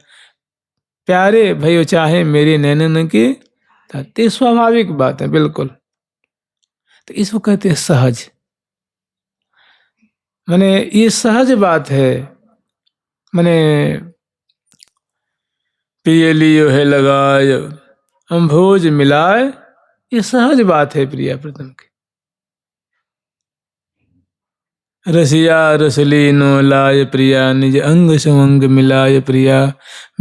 प्यारे भयो चाहे मेरे नैनन के। ते स्वाभाविक बात है बिल्कुल। तो इसको कहते हैं सहज। माने ये सहज बात है। माने पिए लियो है लगाय अम्भोज मिलाए, ये सहज बात है प्रिया प्रीतम की। रसिया रसली नो लाय प्रिया, निज अंग संग मिलाय प्रिया।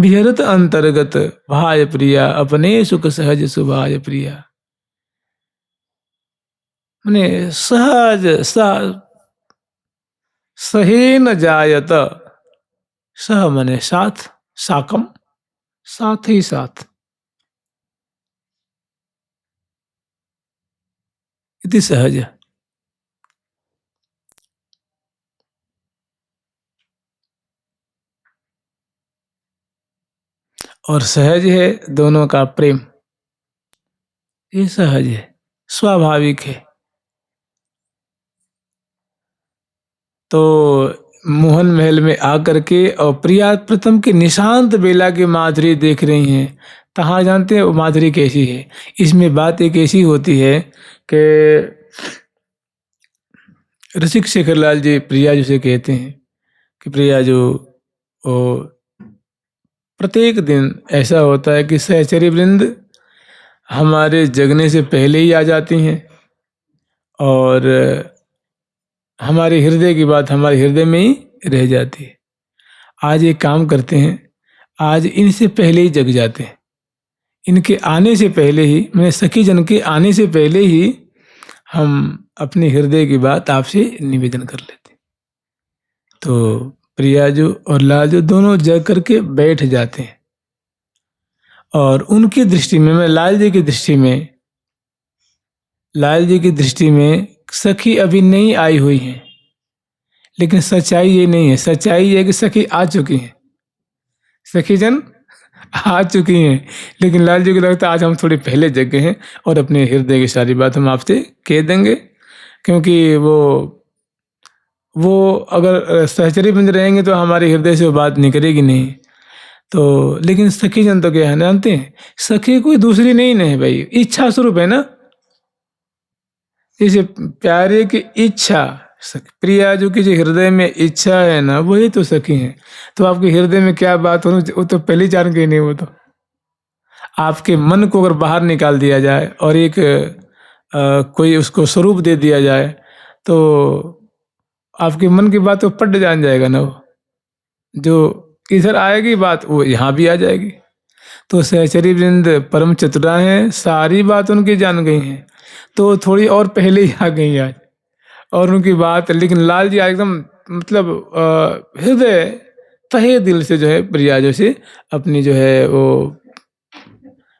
विहरत अंतर्गत भाय प्रिया, अपने सुख सहज सुभाय प्रिया। माने सहज सहे न जायत, सह मने साथ, साकम साथ ही साथ, इति सहज। और सहज है दोनों का प्रेम, ये सहज है, स्वाभाविक है। तो मोहन महल में आकर के और प्रिया प्रथम के निशांत बेला की माधुरी देख रही हैं। कहाँ जानते हैं वो माधुरी कैसी है? इसमें बात एक ऐसी होती है कि रसिक शेखरलाल जी प्रिया जी से कहते हैं कि प्रिया जो वो प्रत्येक दिन ऐसा होता है कि सहचरी वृंद हमारे जगने से पहले ही आ जाती हैं, और हमारे हृदय की बात हमारे हृदय में ही रह जाती है। आज एक काम करते हैं, आज इनसे पहले ही जग जाते हैं। इनके आने से पहले ही, मैंने सखी जन के आने से पहले ही हम अपने हृदय की बात आपसे निवेदन कर लेते। तो प्रिया जो और लाल जो दोनों जग करके बैठ जाते हैं, और उनकी दृष्टि में, मैं लाल जी की दृष्टि में सखी अभी नहीं आई हुई है। लेकिन सच्चाई ये नहीं है, सच्चाई ये है कि सखी आ चुकी हैं, सखी जन आ चुकी हैं। लेकिन लाल जी को लगता है आज हम थोड़ी पहले जग गए हैं, और अपने हृदय की सारी बात हम आपसे कह देंगे। क्योंकि वो अगर सहचरी बन रहेंगे तो हमारे हृदय से वो बात निकलेगी नहीं। तो लेकिन सखी जन तो क्या है जानते हैं, सखी कोई दूसरी नहीं है भाई, इच्छा स्वरूप है ना। जैसे प्यारे की इच्छा, प्रिया जो की जो हृदय में इच्छा है ना, वही तो सखी है। तो आपके हृदय में क्या बात हो वो तो पहले जान के नहीं। वो तो आपके मन को अगर बाहर निकाल दिया जाए और एक कोई उसको स्वरूप दे दिया जाए, तो आपके मन की बात तो पट जान जाएगा ना। वो जो इधर आएगी बात वो यहाँ भी आ जाएगी। तो सहचरी वृंद परम चतुरा हैं, सारी बात उनकी जान गई हैं, तो थोड़ी और पहले ही आ गई आज और उनकी बात। लेकिन लाल जी एकदम मतलब हृदय तहे दिल से जो है प्रिया जो से अपनी जो है वो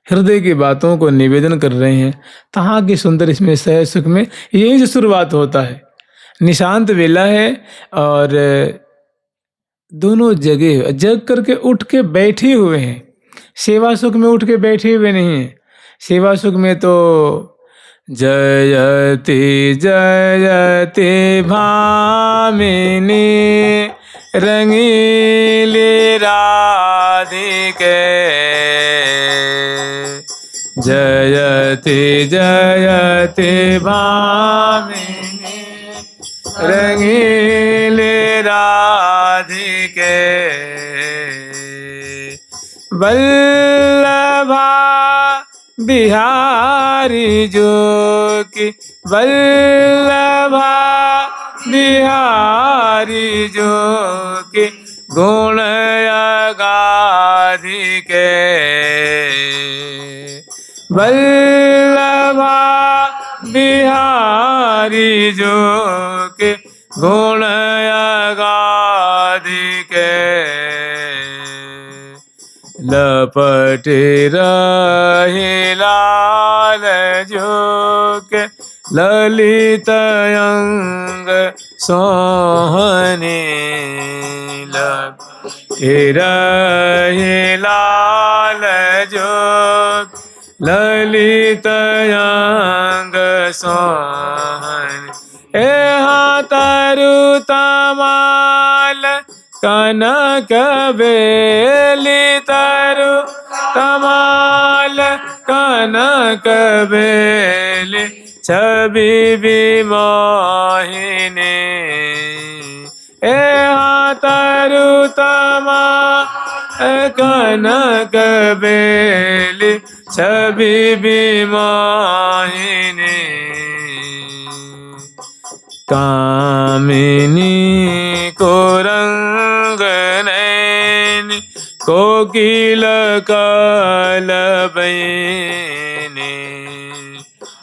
हृदय की बातों को निवेदन कर रहे हैं। कहाँ की सुंदर इसमें सहज सुख में यही जो शुरुआत होता है। निशांत वेला है और दोनों जगह जग करके उठ के बैठे हुए हैं। सेवा सुख में उठ के बैठे हुए नहीं हैं। सेवा सुख में तो जयते जयते भामिनी रंगीले राधिके, जयते जयते भामिनी रंगीले राधिके, वल्लभा बिहारी जो कि वल्लभा बिहारी जो कि गुण अगाधिके, वल्लभा बिहारी जो कि गुण अगाधिके, लपट रहे लाल जो के ललित अंग सोहनी, लपट रहे लाल जो ललित अंग सोहनी, तरु तमाल कनक बेली, तरु तमाल कनक बेली छवि विमोहिनी, तरु तमाल कनक बेली छवि विमोहिनी, कामिनी को रंग नैनी कोकिल कलबैनी,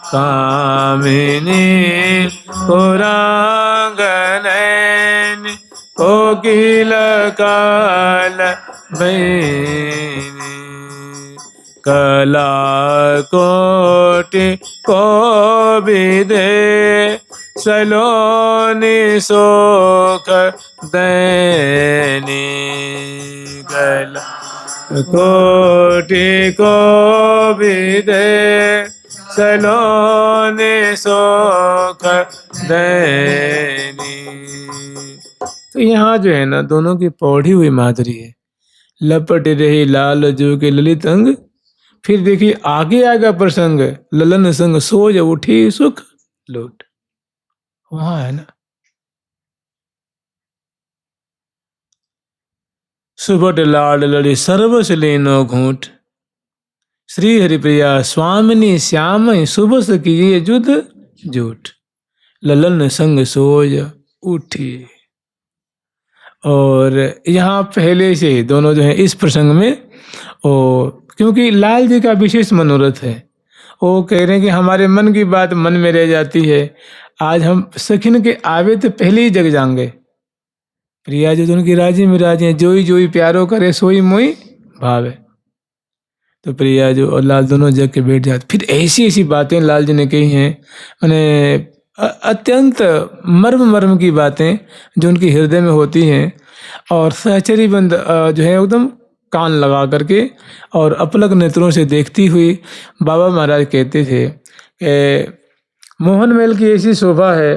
कामिनी को रंग नैनी कोकिल कलबैनी, कला कोटि को विदे सलोनी सोख दैनी, कला कोटि को विदे सलोनी सोख दैनी। तो यहाँ जो है ना दोनों की पौड़ी हुई माधुरी है। लपट रही लाल जो के ललित अंग, फिर देखिए आगे आएगा प्रसंग, ललन संग सोज उठी सुख लूट, वहां है ना सुबट लाड लड़ी सर्वस लेनो घूट, श्री हरिप्रिया स्वामिनी श्याम सुबस किए जुद जूट, ललन संग सोज उठी। और यहाँ पहले से दोनों जो है इस प्रसंग में क्योंकि लाल जी का विशेष मनोरथ है, वो कह रहे हैं कि हमारे मन की बात मन में रह जाती है, आज हम सखिन के आवे तो पहले ही जग जाएंगे। प्रिया जो उनकी राजी में राजी हैं, जोई जोई प्यारो करे सोई मोई भावे। तो प्रिया जो और लाल दोनों जग के बैठ जाते। फिर ऐसी ऐसी बातें लाल जी ने कही हैं, मैंने अत्यंत मर्म की बातें जो उनके हृदय में होती हैं। और सहचरी बंद जो है एकदम कान लगा करके और अपलक नेत्रों से देखती हुई बाबा महाराज कहते थे कि मोहन महल की ऐसी शोभा है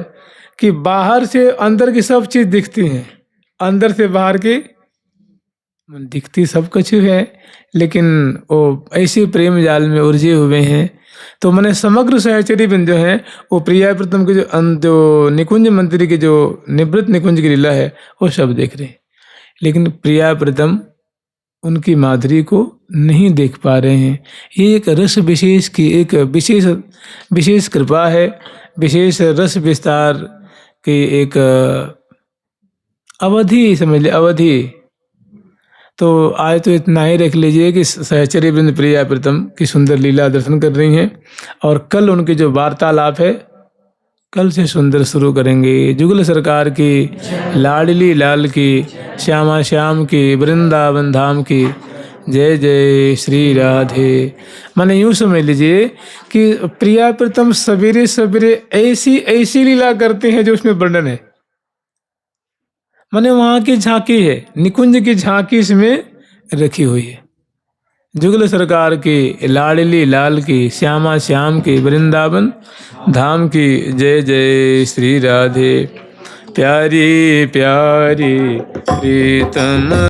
कि बाहर से अंदर की सब चीज़ दिखती हैं, अंदर से बाहर की दिखती सब कुछ है, लेकिन वो ऐसे प्रेम जाल में उलझे हुए हैं। तो मैंने समग्र सहचरी बिंद जो है वो प्रिया प्रथम के जो निकुंज मंत्री के जो निवृत्त निकुंज की लीला है वो सब देख रहे हैं, लेकिन प्रिया प्रथम उनकी माधुरी को नहीं देख पा रहे हैं। ये एक रस विशेष की एक विशेष कृपा है, विशेष रस विस्तार की एक अवधि समझ लीजिए, अवधि। तो आज तो इतना ही रख लीजिए कि सहचरी वृंद प्रिया प्रीतम की सुंदर लीला दर्शन कर रही हैं, और कल उनकी जो वार्तालाप है कल से सुंदर शुरू करेंगे। जुगल सरकार की, लाडली लाल की, श्यामा श्याम की, वृंदावन धाम की जय जय श्री राधे। माने यूँ समझ लीजिए कि प्रिया प्रीतम सवेरे सवेरे ऐसी लीला करते हैं जो उसमें वर्णन है। माने वहाँ की झांकी है, निकुंज की झांकी इसमें रखी हुई है। जुगल सरकार की, लाडली लाल की, श्यामा श्याम की, वृंदावन धाम की जय जय श्री राधे। प्यारी प्यारी प्रीतम